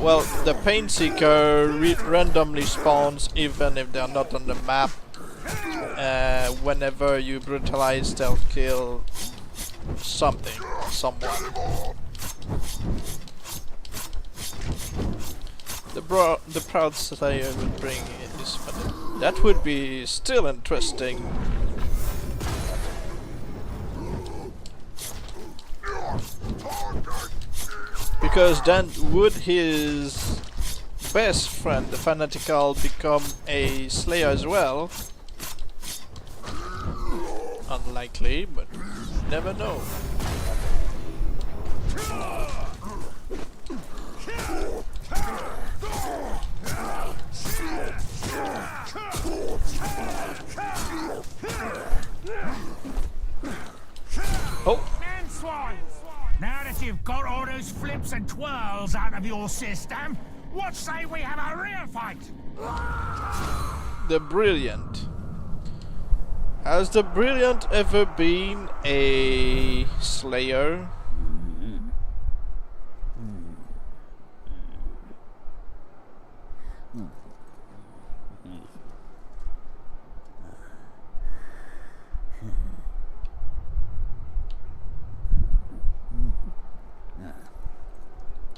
A: well, the Paint Seeker randomly spawns even if they're not on the map. Whenever you brutalize, they'll kill something, someone. The Proud Slayer would bring in this one. That would be still interesting. Because then would his best friend, the Fanatical, become a Slayer as well? Unlikely, but never know. Oh!
F: Manswine! Now that you've got all those flips and twirls out of your system, what say we have a real fight?
A: The Brilliant. Has the Brilliant ever been a Slayer?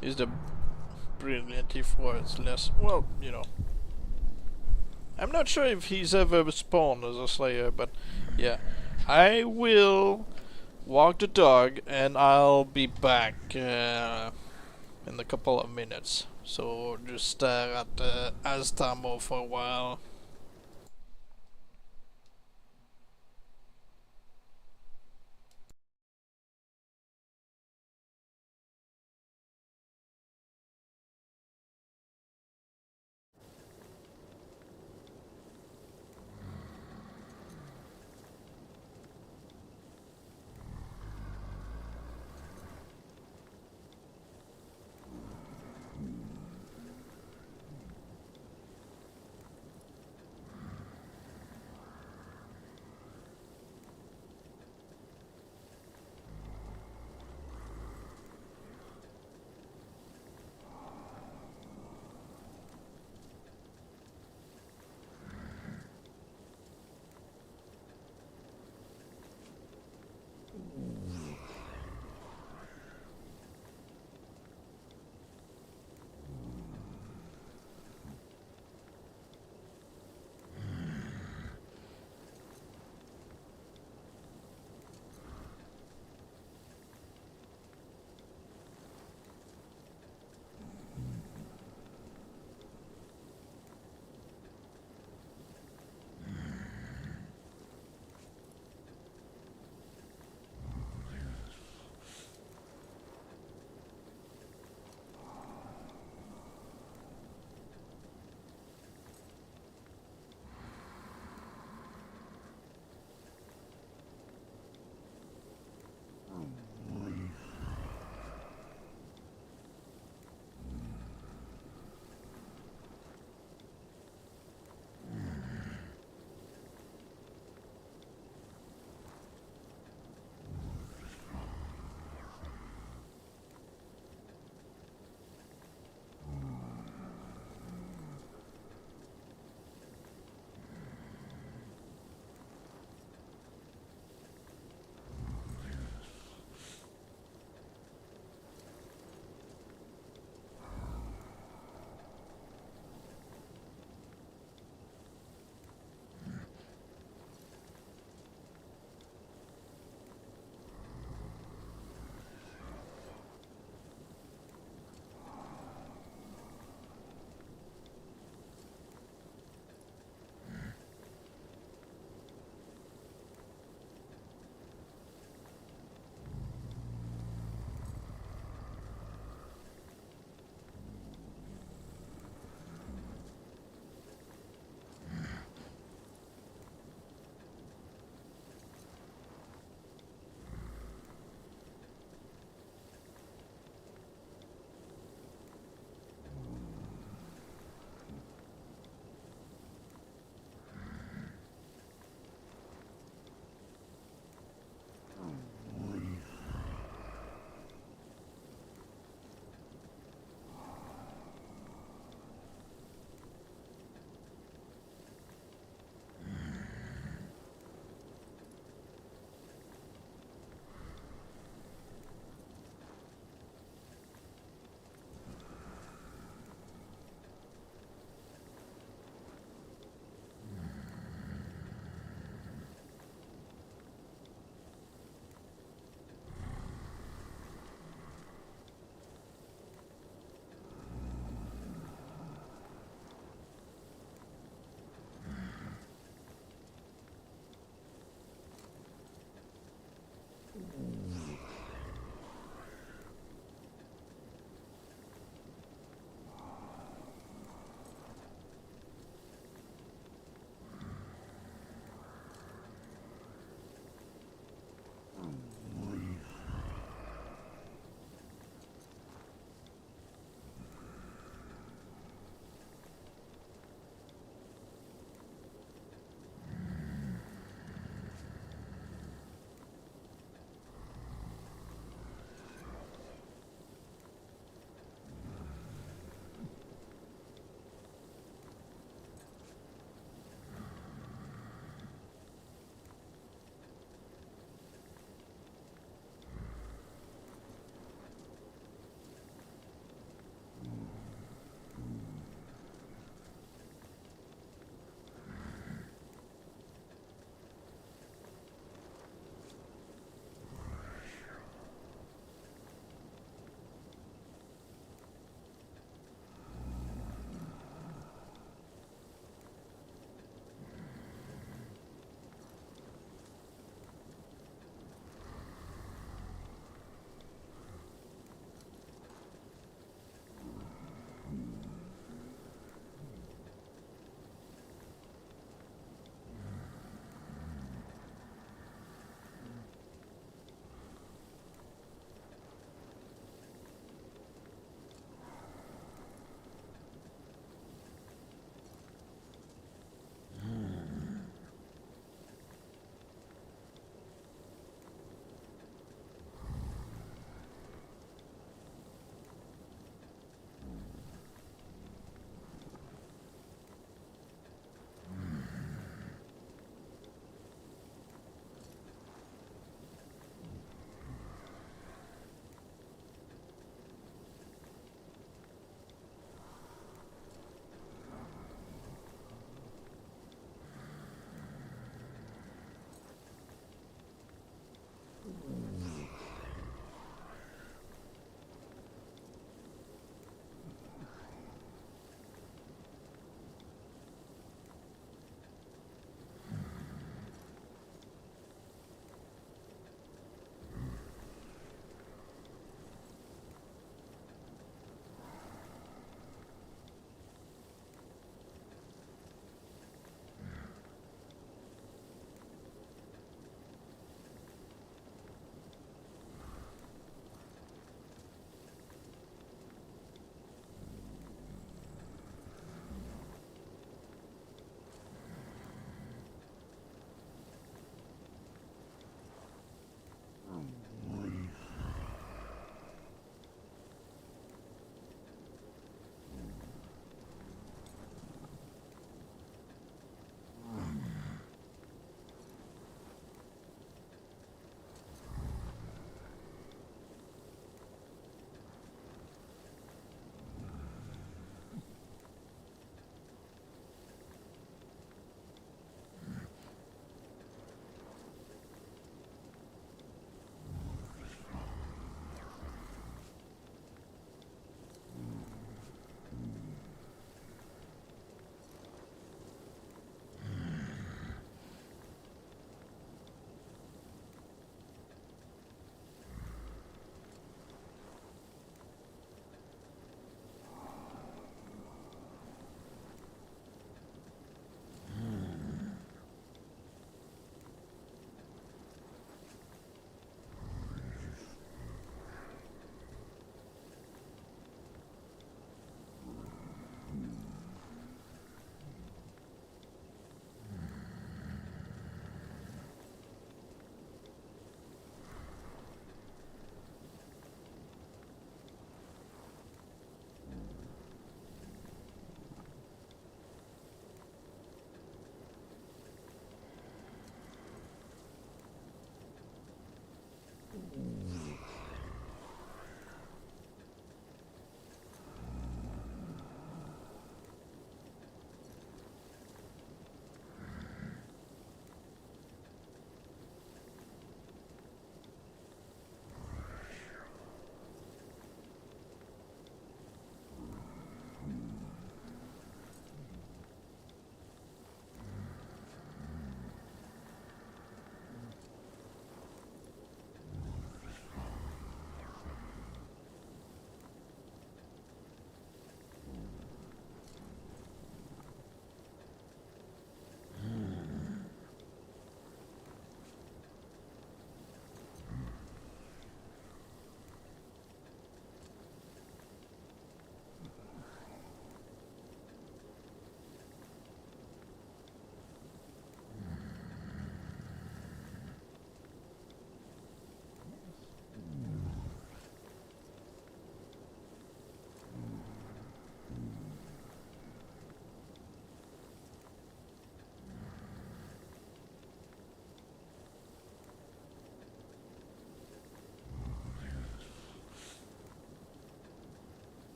A: Is the Brilliant if less, well, you know. I'm not sure if he's ever spawned as a Slayer, but yeah. I will walk the dog and I'll be back in a couple of minutes. So just stare at Astamo for a while.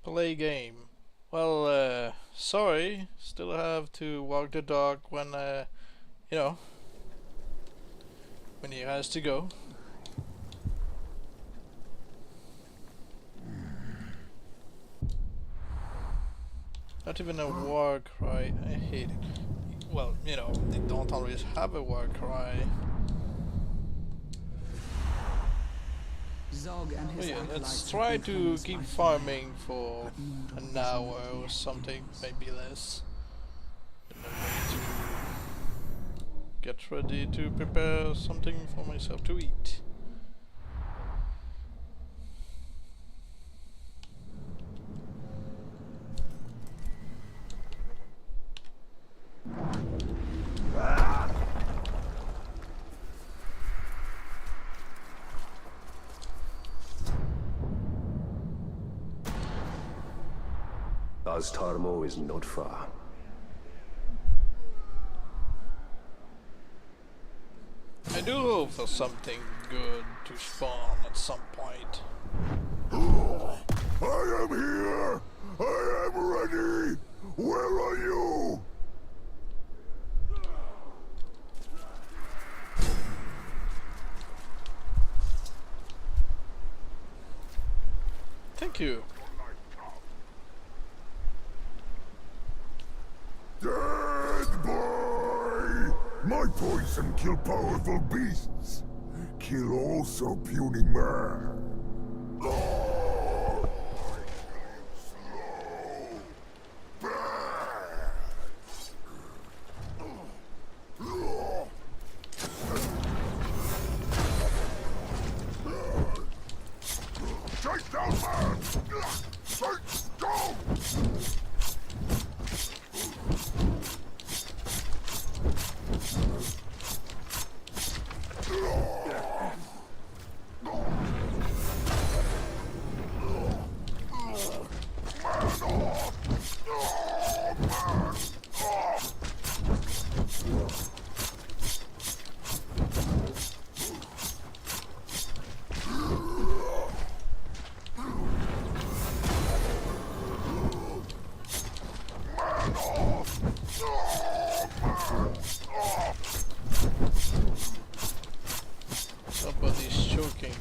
A: Play game. Well, sorry. Still have to walk the dog when, you know, when he has to go. Not even a war cry. I hate it. Well, you know, they don't always have a war cry.
D: Zog and his
A: Oh yeah, let's
D: acolytes
A: try
D: have been
A: to
D: cleansed
A: keep
D: by
A: farming
D: fire,
A: for
D: but Mordor
A: an
D: is
A: hour
D: not
A: or
D: yet
A: something,
D: yours.
A: maybe less. Then I'm going to get ready to prepare something for myself to eat.
B: Tarmo is not far.
A: I do hope for something good to spawn at some point.
C: I am here! I am ready! Where are you?
A: Thank you.
C: Dead boy! My poison kill powerful beasts. Kill also puny man. Oh! Slow. Bad. Chase down man! Let's go!
A: Somebody's choking.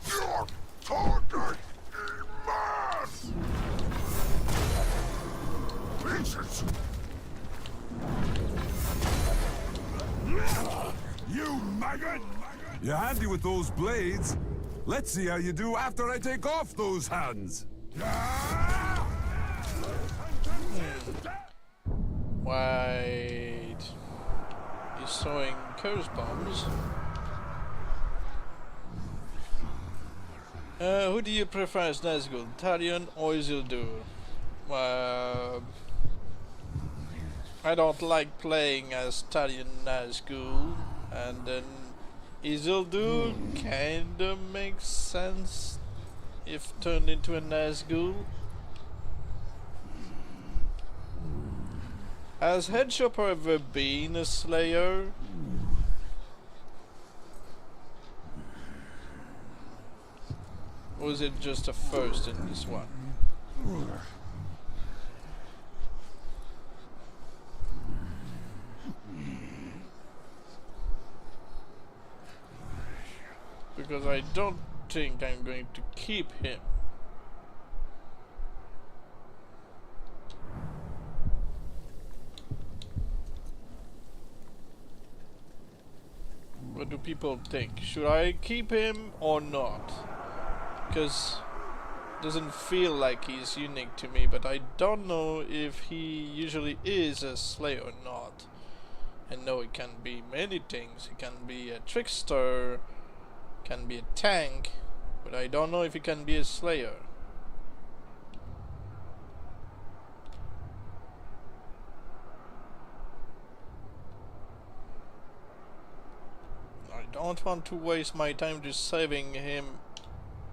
C: Your target is mad! Patience! You maggot!
G: You're handy with those blades. Let's see how you do after I take off those hands.
A: Wait. He's throwing curse bombs. Who do you prefer as Nazgul, Talion or Isildur? I don't like playing as Talion Nazgul, and then Isildur kinda makes sense if turned into a Nazgul. Has Headshopper ever been a Slayer? Or is it just a first in this one? Because I don't think I'm going to keep him. What do people think? Should I keep him or not? Because it doesn't feel like he's unique to me, but I don't know if he usually is a Slayer or not. I know it can be many things. It can be a trickster, can be a tank, but I don't know if he can be a Slayer. I don't want to waste my time just saving him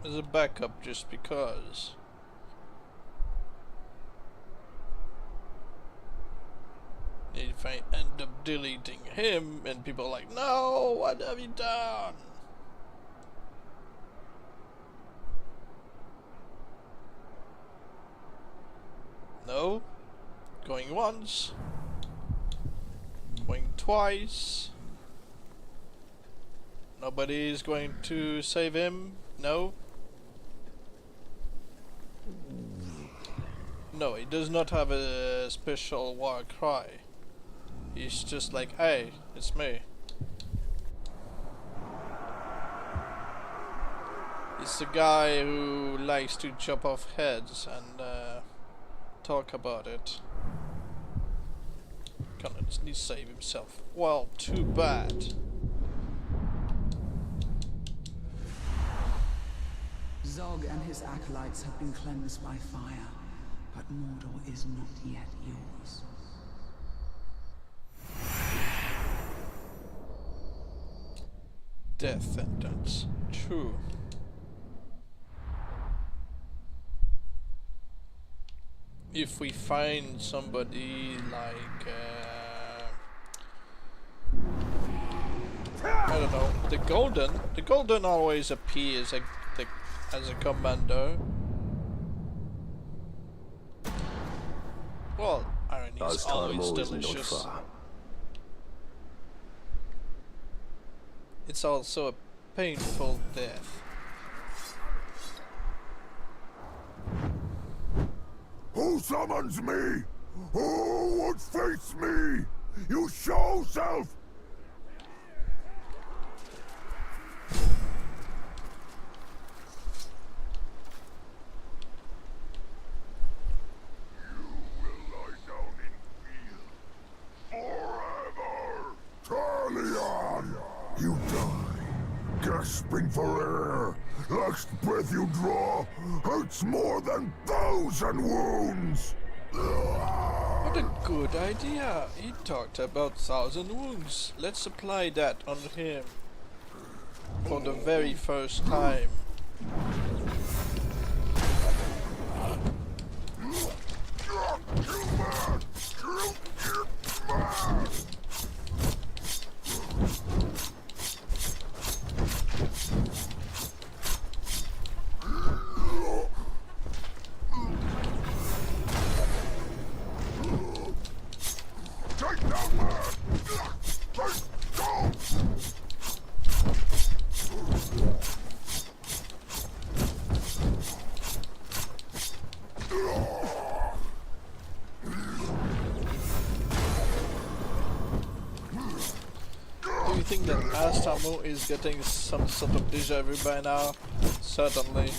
A: as a backup just because. If I end up deleting him and people are like, no, what have you done? No. Going once. Going twice. Nobody is going to save him? No? No, he does not have a special war cry. He's just like, hey, it's me. He's the guy who likes to chop off heads and talk about it. Gonna need to save himself. Well, too bad.
D: Zog and his acolytes have been cleansed by fire, but Mordor is not yet yours.
A: Death sentence. True. If we find somebody like I don't know, the golden always appears as a commando. Well, irony is always delicious. It's also a painful death.
C: Who summons me? Who would face me? You show self! You die, gasping for air. Last breath you draw hurts more than 1,000 wounds.
A: What a good idea! He talked about 1,000 wounds. Let's apply that on him for the very first time. Do you think that Astamu is getting some sort of deja vu by now? Certainly.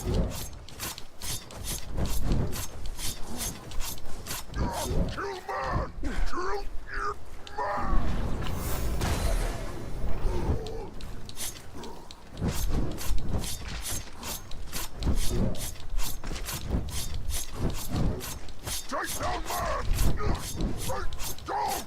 C: Kill man! Kill it, man! Take down man! Take down!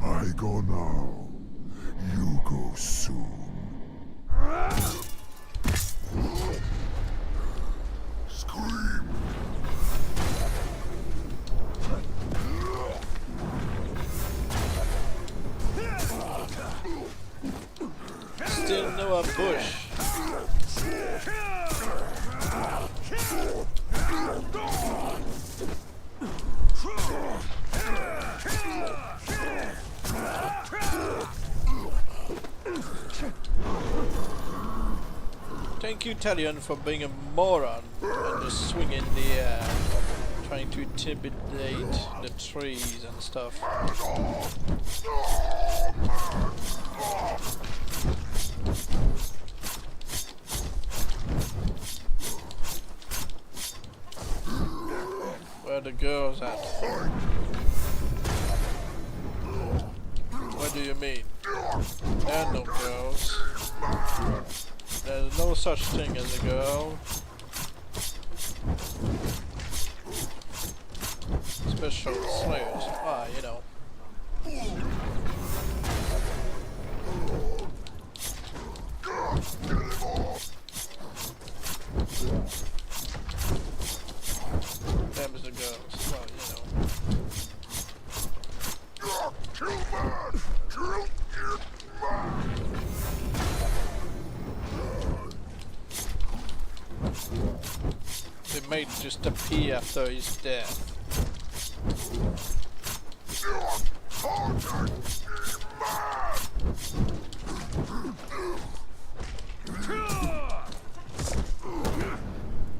C: I go now. You go soon. Scream.
A: Still no ambush. Thank you, Talion, for being a moron and just swing in the air, trying trying to intimidate the trees and stuff. Where are the girls at? What do you mean? There are no girls. There's no such thing as a girl. Special slayers. Ah, you know. Them's the girls. Well, you know. They might just appear after his death.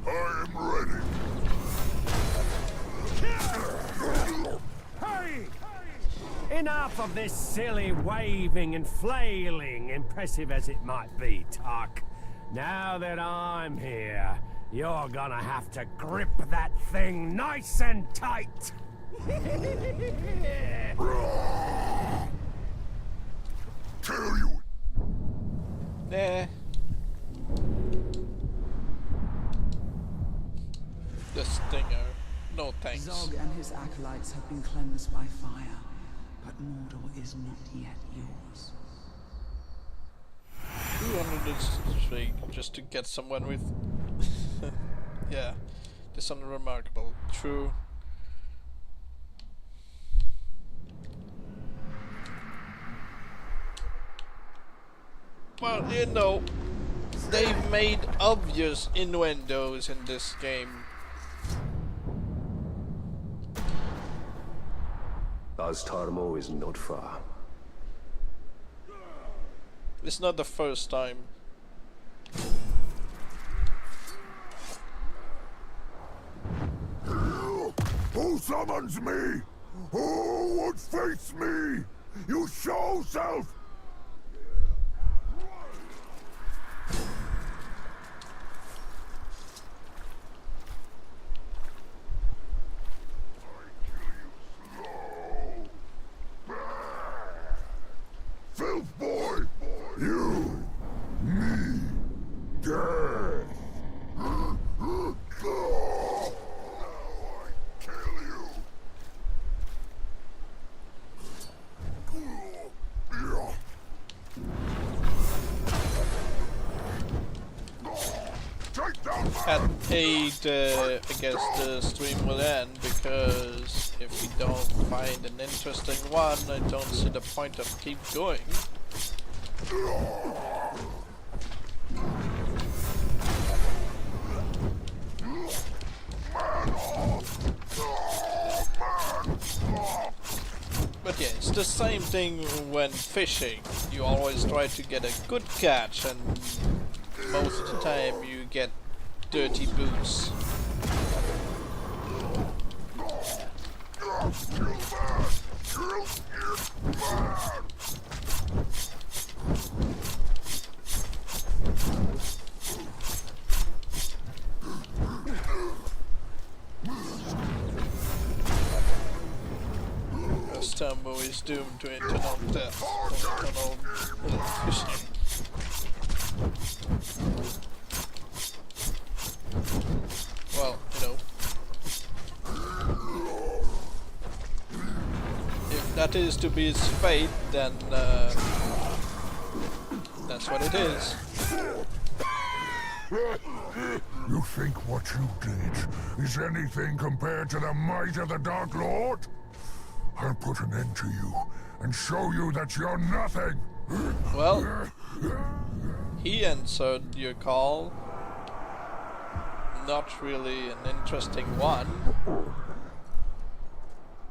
C: I'm ready.
E: Hey! Enough of this silly waving and flailing, impressive as it might be, Tuck. Now that I'm here, you're gonna have to grip that thing nice and tight.
C: Tell you.
A: Nah. The stinger. No thanks.
D: Zog and his acolytes have been cleansed by fire, but Mordor is not yet yours.
A: 203 just to get someone with... yeah, this is unremarkable. True. Well, you know, they've made obvious innuendos in this game.
B: Tarmo is not far.
A: It's not the first time.
C: Who summons me? Who would face me? You show self! Filth boy! You! Me! Death! Now I kill you! Take down
A: At 8, I guess the stream will end, because if we don't find an interesting one, I don't see the point of keep going. But yeah, it's the same thing when fishing. You always try to get a good catch, and most of the time you get dirty boots. Stumbo is doomed to internal death. Internal fishing. Well, you know. If that is to be his fate, then that's what it is.
C: You think what you did is anything compared to the might of the Dark Lord? I'll put an end to you and show you that you're nothing.
A: Well, he answered your call. Not really an interesting one,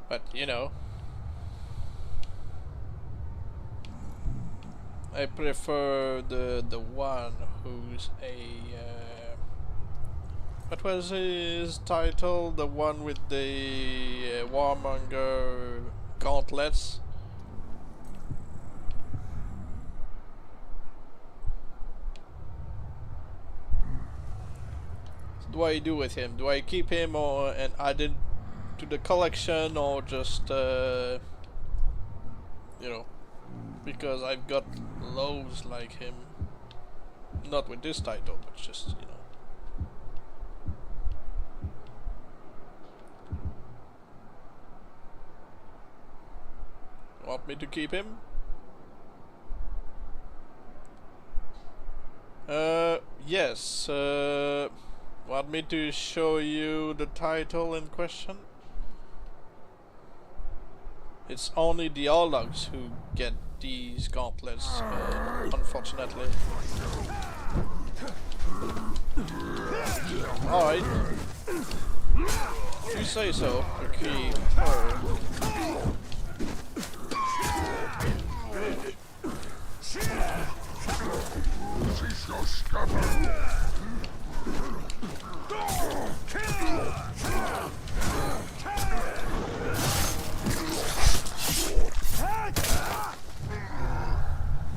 A: but you know, I prefer the one who's a What was his title? The one with the warmonger gauntlets? So what do I do with him? Do I keep him or and add it to the collection, or just you know, because I've got loads like him. Not with this title, but just, you know. Want me to keep him? Yes. Want me to show you the title in question? It's only the Ologs who get these gauntlets, unfortunately. Alright. If you say so. Okay.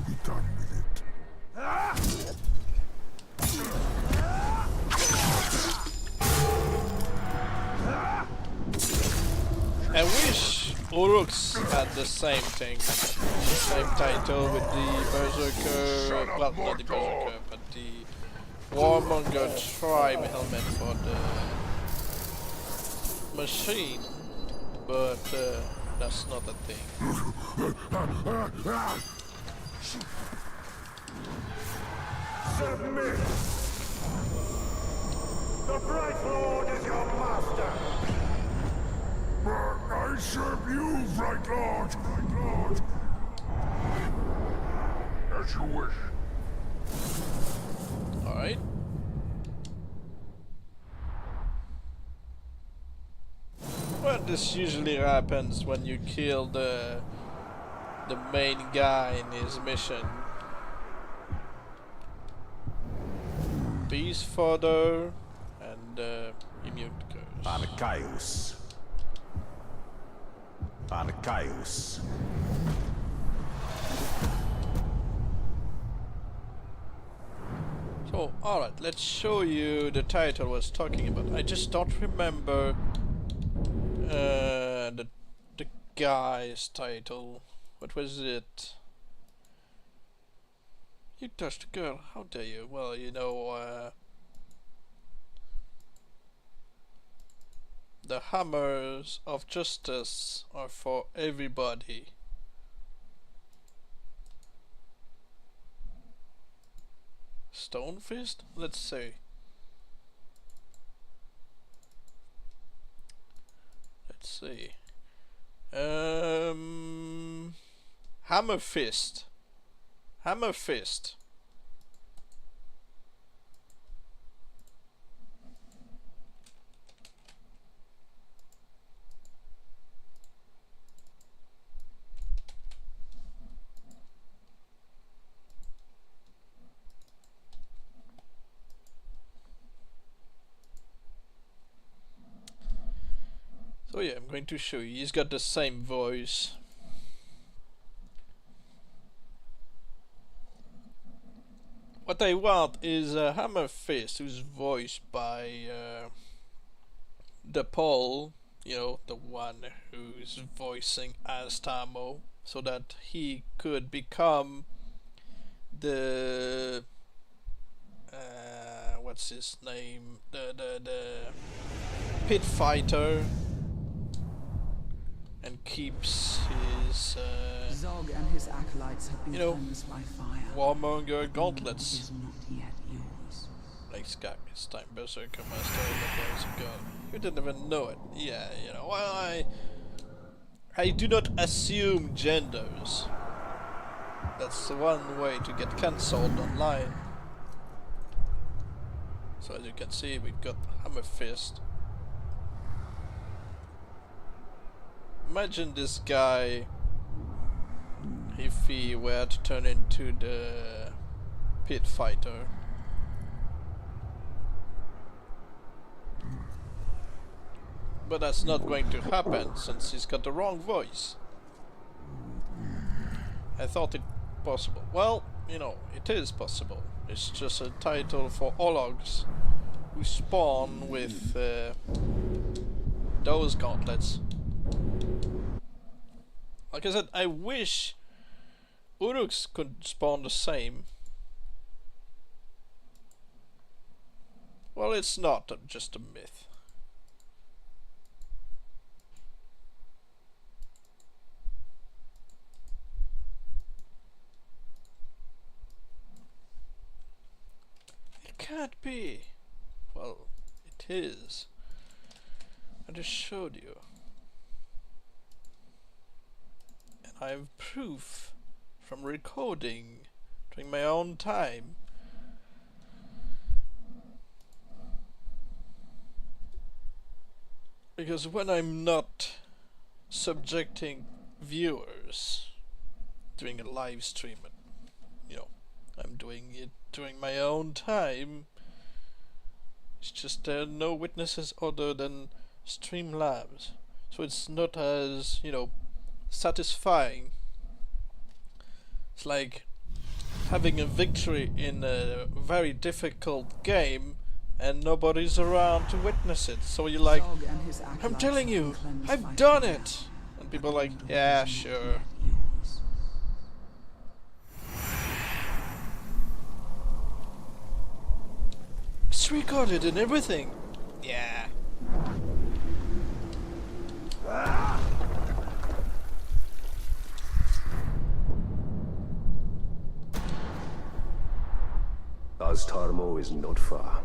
C: Be done with it.
A: I wish Ologs had the same thing, the same title with the Berserker, well, not the Berserker, but the Warmonger Tribe helmet for the machine, but that's not a thing.
C: Submit! The Bright Lord is your master! I serve you, Bright Lord! Bright Lord! As you wish.
A: Alright. Well, this usually happens when you kill the main guy in his mission. Beast fodder and immune curse.
E: Archaeus. Archaeus.
A: So, alright, let's show you the title I was talking about. I just don't remember the guy's title. What was it? You touched a girl, how dare you? Well, you know, the hammers of justice are for everybody. Stone fist? Let's see. Let's see. Hammer fist. Hammer fist. So yeah, I'm going to show you. He's got the same voice. What I want is a Hammer Fist who's voiced by the Paul, you know, the one who's voicing Astamo, so that he could become the what's his name? The pit fighter, and keeps his
D: Zog and his acolytes have been
A: you know,
D: cleansed by fire.
A: Warmonger
D: But
A: gauntlets.
D: Mordor is not yet yours.
A: Like Skype, it's time Berserker Master of the Boys of God. You didn't even know it. Yeah, you know, well, I do not assume genders. That's the one way to get cancelled online. So as you can see, we've got Hammer Fist. Imagine this guy if he were to turn into the pit fighter. But that's not going to happen since he's got the wrong voice. I thought it possible. Well, you know, it is possible. It's just a title for Ologs who spawn with those gauntlets. Like I said, I wish Uruks could spawn the same. Well, it's not just a myth. It can't be. Well, it is. I just showed you. And I have proof from recording during my own time. Because when I'm not subjecting viewers doing a live stream, you know, I'm doing it during my own time. It's just there are no witnesses other than Streamlabs, so it's not as, you know, satisfying. It's like having a victory in a very difficult game and nobody's around to witness it. So you're like,
D: SoW and his
A: I'm
D: acolytes
A: telling
D: have
A: you,
D: been cleansed
A: I've
D: by
A: done
D: fire,
A: it. And people are
D: but
A: like,
D: Mordor
A: yeah,
D: is not
A: sure.
D: yet yours.
A: It's recorded and everything. Yeah.
B: Tarmo is not far.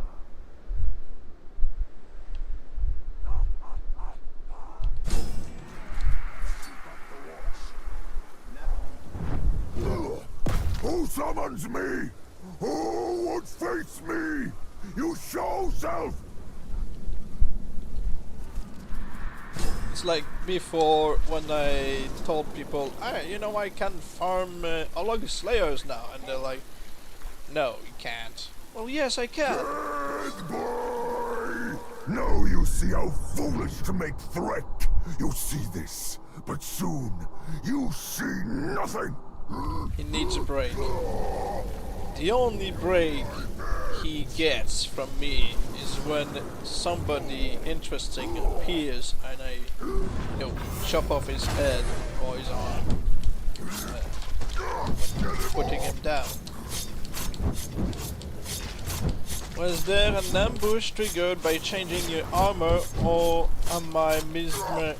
C: Who summons me? Who would face me? You show self!
A: It's like before when I told people, hey, you know, I can farm Olog Slayers now, and they're like, no, you can't. Well, yes, I can.
C: Dead boy! Now you see how foolish to make threat. You see this, but soon you see nothing.
A: He needs a break. The only break he gets from me is when somebody interesting appears and I, you know, chop off his head or his arm, putting him down. Was there an ambush triggered by changing your armor, or am I misremembering?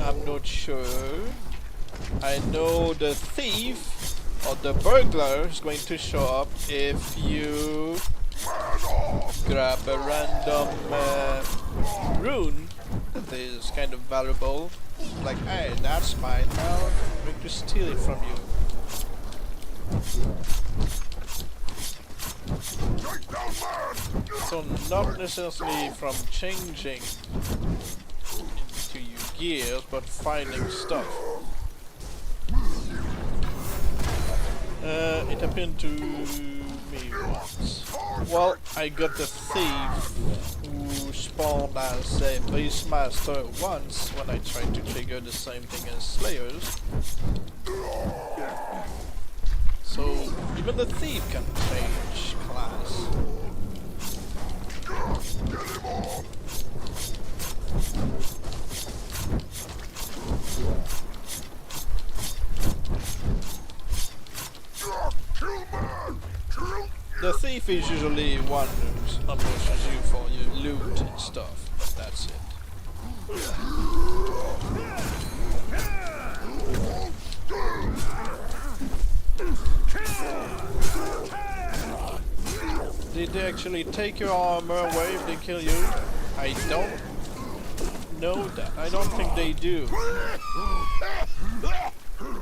A: I'm not sure. I know the thief or the burglar is going to show up if you grab a random rune that is kind of valuable. Like, hey, that's mine now. I'm going to steal it from you. So not necessarily from changing into your gears, but finding stuff. It happened to me once. Well, I got the thief who spawned as a Beastmaster once when I tried to trigger the same thing as Slayers. So even the thief can change class. The thief is usually one who ambushes you for your loot and stuff, but that's it. Did they actually take your armor away if they kill you? I don't know that. I don't think they do.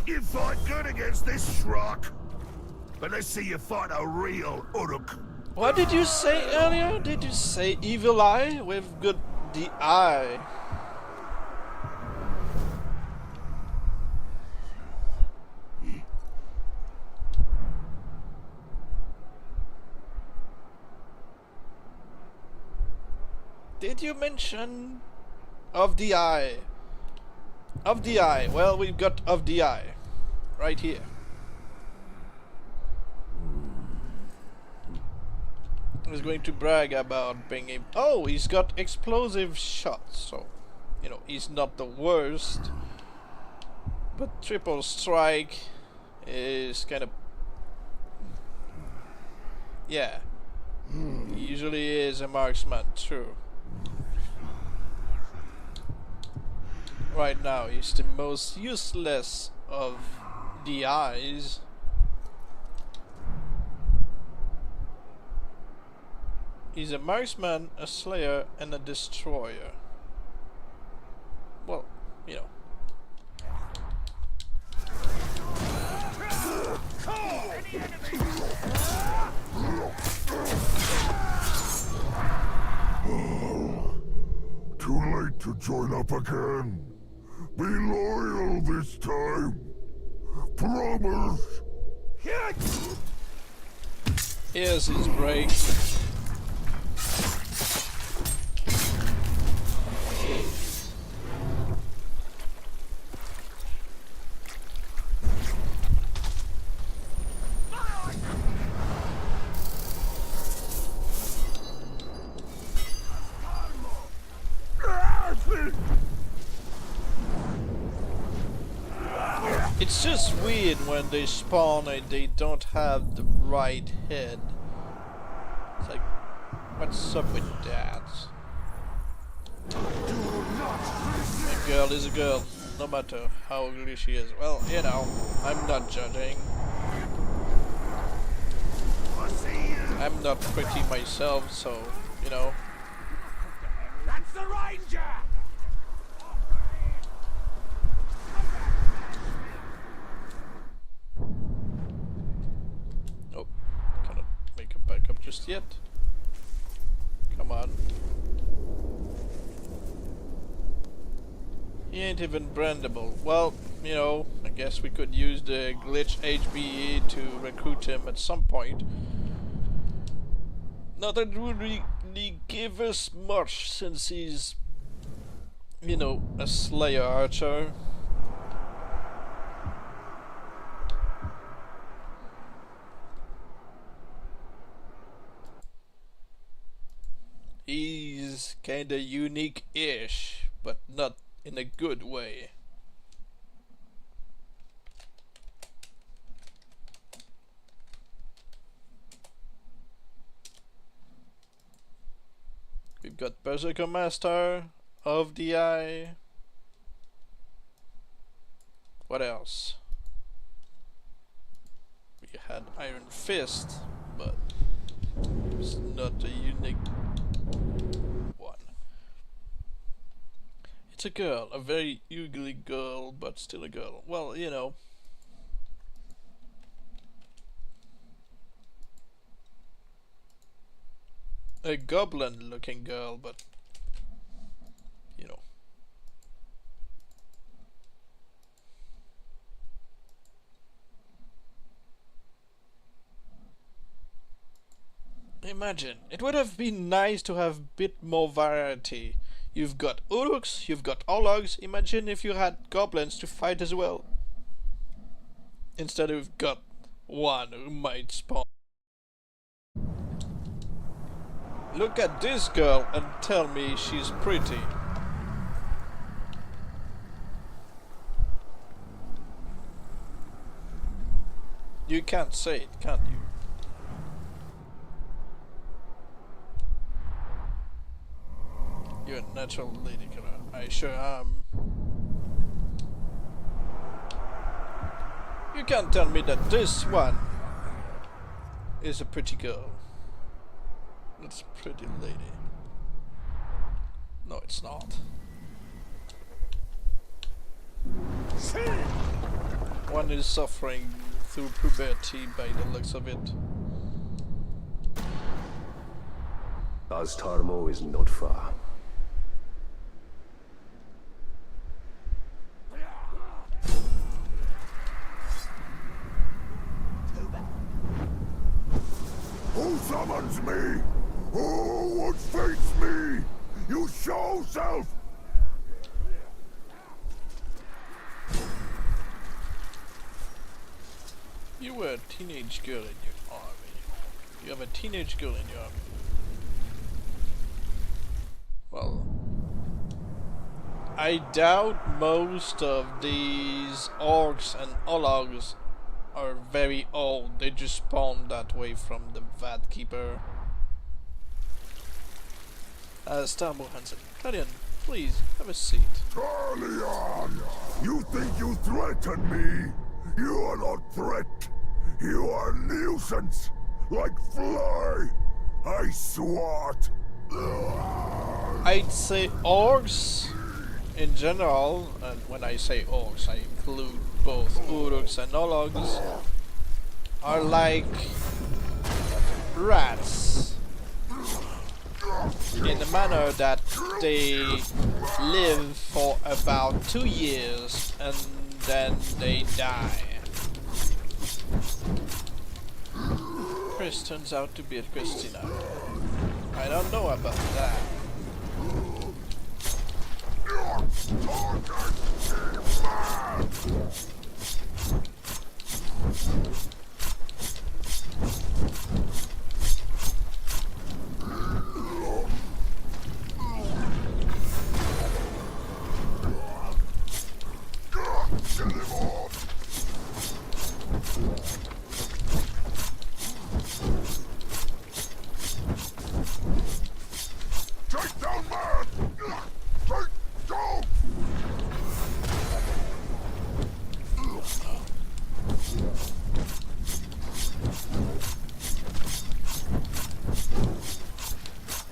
C: You fight good against this schrock. But let's see you fight a real Uruk.
A: What did you say earlier? Did you say evil eye with good the eye? Did you mention of the eye? Of the eye. Well, we've got of the eye right here. He's going to brag about being a... Oh, he's got explosive shots, so you know he's not the worst. But triple strike is kind of... Yeah. He usually is a marksman, true. Right now, he's the most useless of the eyes. He's a marksman, a slayer, and a destroyer. Well, you know.
C: Too late to join up again. Be loyal this time. Promise.
A: Here's his break. It's just weird when they spawn and they don't have the right head. It's like, what's up with that? A girl is a girl, no matter how ugly she is. Well, you know, I'm not judging. I'm not pretty myself, so, you know.
F: That's the Ranger!
A: Nope, cannot make a backup just yet. Come on. He ain't even brandable. Well, you know, I guess we could use the glitch HBE to recruit him at some point. Not that it would really give us much since he's, you know, a Slayer archer. He's kinda unique-ish, but not in a good way. We've got Berserker Master of the Eye. What else? We had Iron Fist, but it's not a unique one. It's a girl, a very ugly girl, but still a girl. Well, you know. A goblin looking girl, but you know. Imagine, it would have been nice to have a bit more variety. You've got Ologs, you've got Ologs. Imagine if you had goblins to fight as well. Instead we've got one who might spawn. Look at this girl and tell me she's pretty. You can't say it, can't you? You're a natural lady killer. I sure am. You can't tell me that this one is a pretty girl. It's a pretty lady. No, it's not. One is suffering through puberty by the looks of it.
B: Oztarmo is not far.
C: Who summons me? Who would face me? You yourself!
A: You were a teenage girl in your army. You have a teenage girl in your army. Well, I doubt most of these orcs and Ologs are very old. They just spawned that way from the Vat Keeper. Starbo Hansen. Guardian, please, have a seat.
C: Carleon! You think you threaten me? You are not threat. You are nuisance. Like fly. I swat.
A: I'd say orcs in general, and when I say orcs I include both Uruks and Ologs, are like rats. In the manner that they live for about 2 years and then they die. Chris turns out to be a Christina. I don't know about that.
C: Take down man! Take down!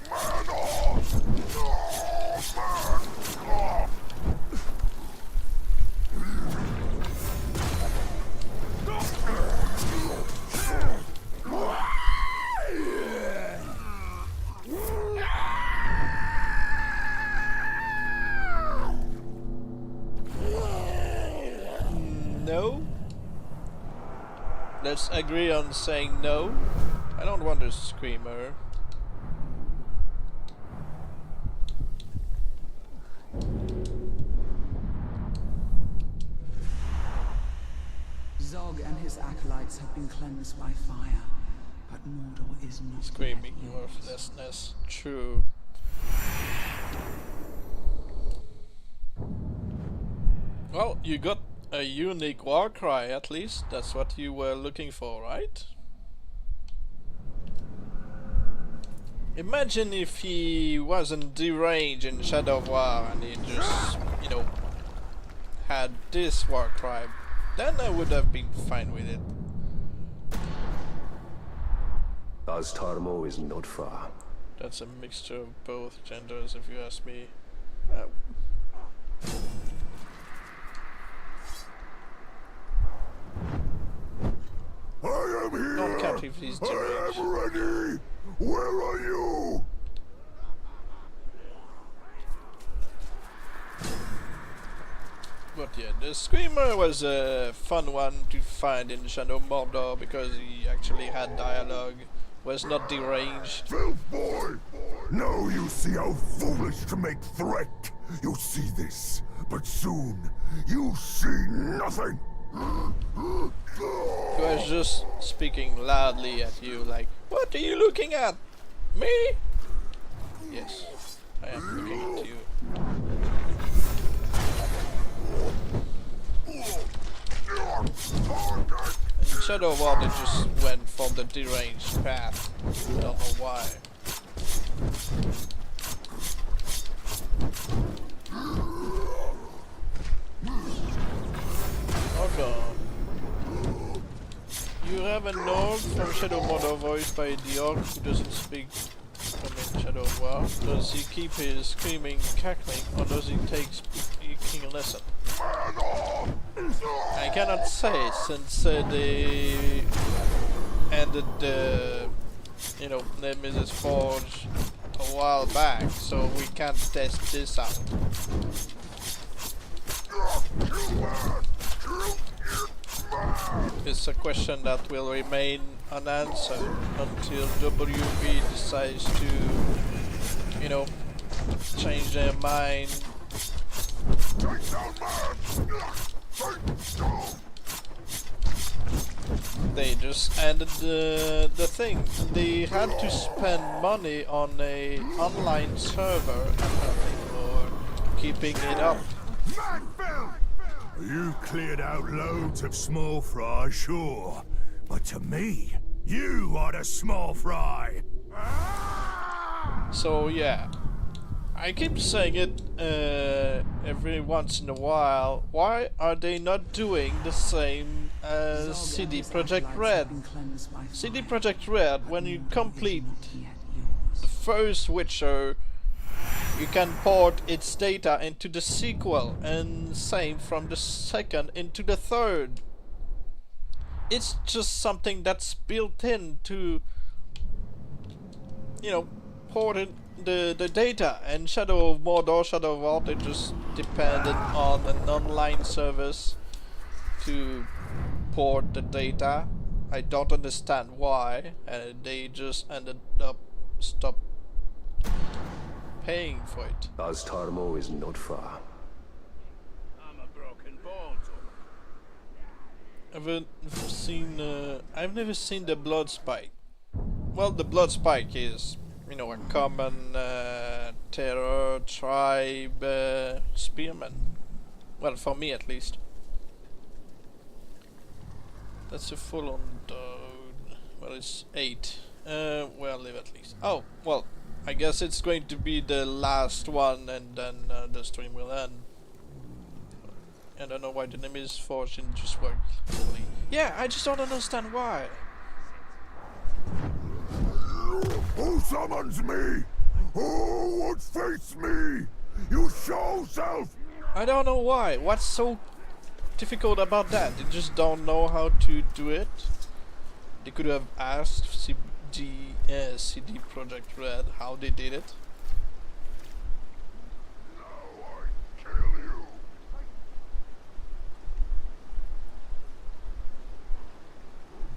C: Man off! Man off!
A: No? Let's agree on saying no. I don't want a screamer.
D: Zog and his acolytes have been cleansed by fire, but Mordor is not
A: Screaming
D: yet yours.
A: worthlessness. True. Well, you got a unique war cry at least. That's what you were looking for, right? Imagine if he wasn't deranged in Shadow of War and he just, you know, had this war cry. Then I would have been fine with it.
B: Ostarmo is not far.
A: That's a mixture of both genders, if you ask me.
C: I am here!
A: Don't count if he's
C: I
A: deranged.
C: am ready! Where are you?
A: But yeah, the Screamer was a fun one to find in Shadow of Mordor because he actually had dialogue, was not deranged.
C: Filth boy! Now you see how foolish to make threat. You see this, but soon you see nothing.
A: He was just speaking loudly at you like, what are you looking at? Me? Yes, I am looking at you. In Shadow of War they just went for the deranged path. I don't know why. Hold on. You have an orc from Shadow of Mordor voiced by the orc who doesn't speak from in Shadow of War. Does he keep his screaming cackling or does he take speaking a lesson? I cannot say since they ended the, you know, Nemesis Forge a while back, so we can't test this out. It's a question that will remain unanswered until WB decides to, you know, change their mind.
C: Take down man! Take down!
A: They just ended the thing. They had to spend money on a online server apparently for keeping it up.
C: You cleared out loads of small fry, sure. But to me, you are the small fry.
A: So yeah, I keep saying it every once in a while. Why are they not doing the same as CD Projekt Red? CD Projekt Red, when you complete the first Witcher, you can port its data into the sequel, and same from the second into the third. It's just something that's built in to, you know, port in the data. And Shadow of Mordor, Shadow of War, they just depended on an online service to port the data. I don't understand why, and they just ended up stop paying for it.
B: Astarmo is not far.
F: I'm a broken bones.
A: I've never seen the blood spike. Well, the blood spike is, you know, a common terror tribe spearman. Well, for me at least. That's a full on dog. Well, it's 8. Well, live at least. Oh, well, I guess it's going to be the last one, and then the stream will end. I don't know why the name is Fortune just worked. Yeah, I just don't understand why.
C: Who summons me? Who would face me? You show self!
A: I don't know why. What's so difficult about that? They just don't know how to do it. They could have asked CD Projekt Red how they did it.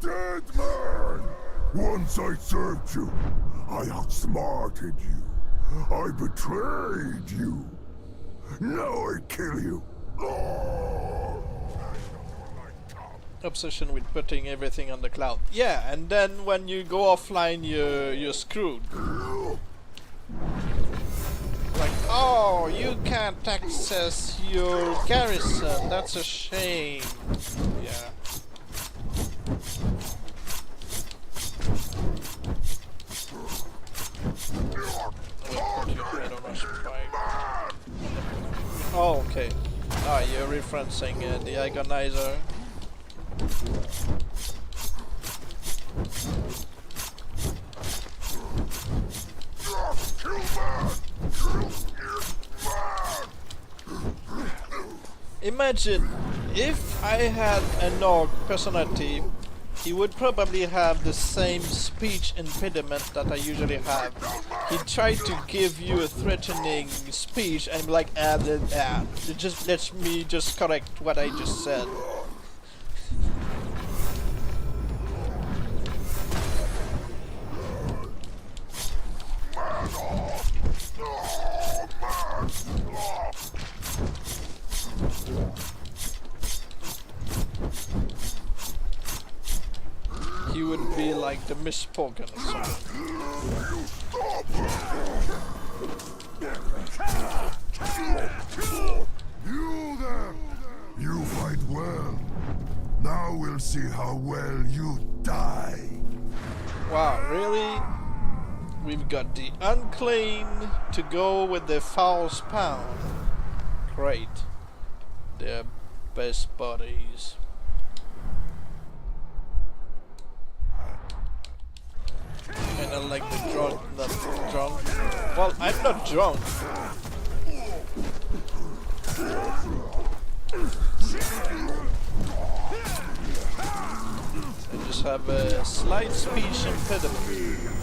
C: Dead man! Once I served you, I outsmarted you. I betrayed you. Now I kill you.
A: Obsession with putting everything on the cloud. Yeah, and then when you go offline, you're screwed. Like, oh, you can't access your garrison. That's a shame. Yeah. Oh, okay. Ah, you're referencing the Agonizer. Imagine if I had an orc personality, he would probably have the same speech impediment that I usually have. He tried to give you a threatening speech and be like, just let me just correct what I just said. He would be like the misspoken or something.
C: You there! You fight well. Now we'll see how well you die.
A: Wow, really? We've got the unclean to go with the foul spawn. Great. They're best buddies. Kinda like the drunk, not drunk. Well, I'm not drunk. I just have a slight speech impediment.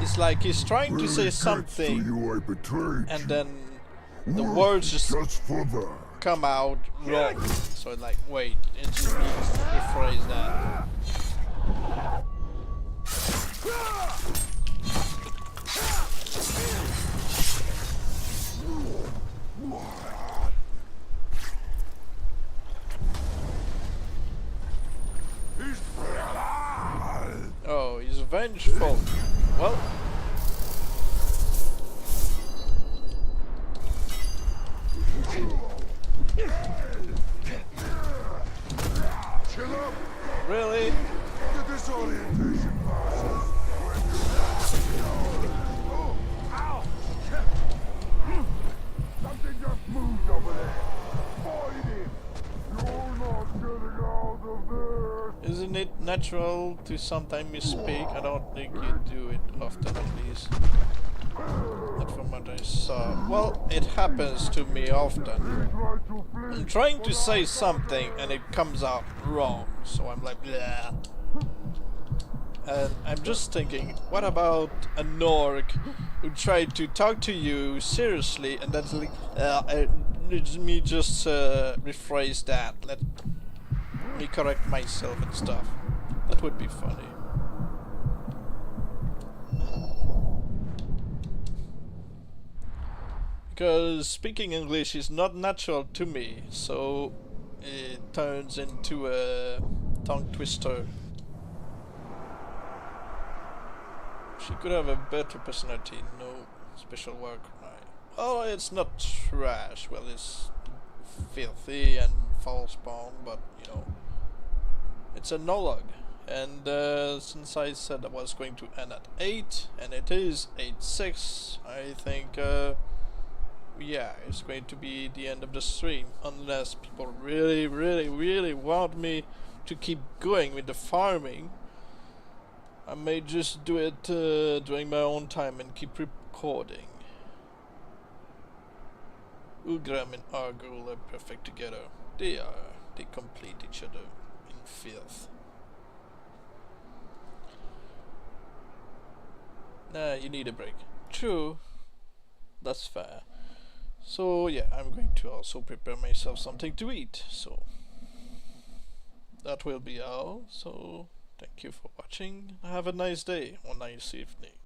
A: It's like he's trying to say something, and then the words just
C: for that.
A: come out wrong. So like, wait, it should be rephrase that. Oh, he's vengeful. Well. Really?
C: The disorientation passes when oh, ow! Something just moved over there. Fight it! You're not getting out of this!
A: Isn't it natural to sometimes misspeak? I don't think you do it often, at least. Not from what I saw. Well, it happens to me often. I'm trying to say something and it comes out wrong, so I'm like, bleh. And I'm just thinking, what about a Nork who tried to talk to you seriously and that's like, let me just rephrase that. Let me correct myself and stuff. That would be funny. Because speaking English is not natural to me, so it turns into a tongue twister. She could have a better personality, no special work, right? Oh, it's not trash, well, it's filthy and false spawn, but you know, it's an Olog. And since I said I was going to end at 8, and it is 8:06, I think yeah, it's going to be the end of the stream, unless people really want me to keep going with the farming. I may just do it during my own time and keep recording. Ugram and Argul are perfect together. They are. They complete each other in filth. Nah, you need a break. True. That's fair. So yeah, I'm going to also prepare myself something to eat. So that will be all. So thank you for watching. Have a nice day or nice evening.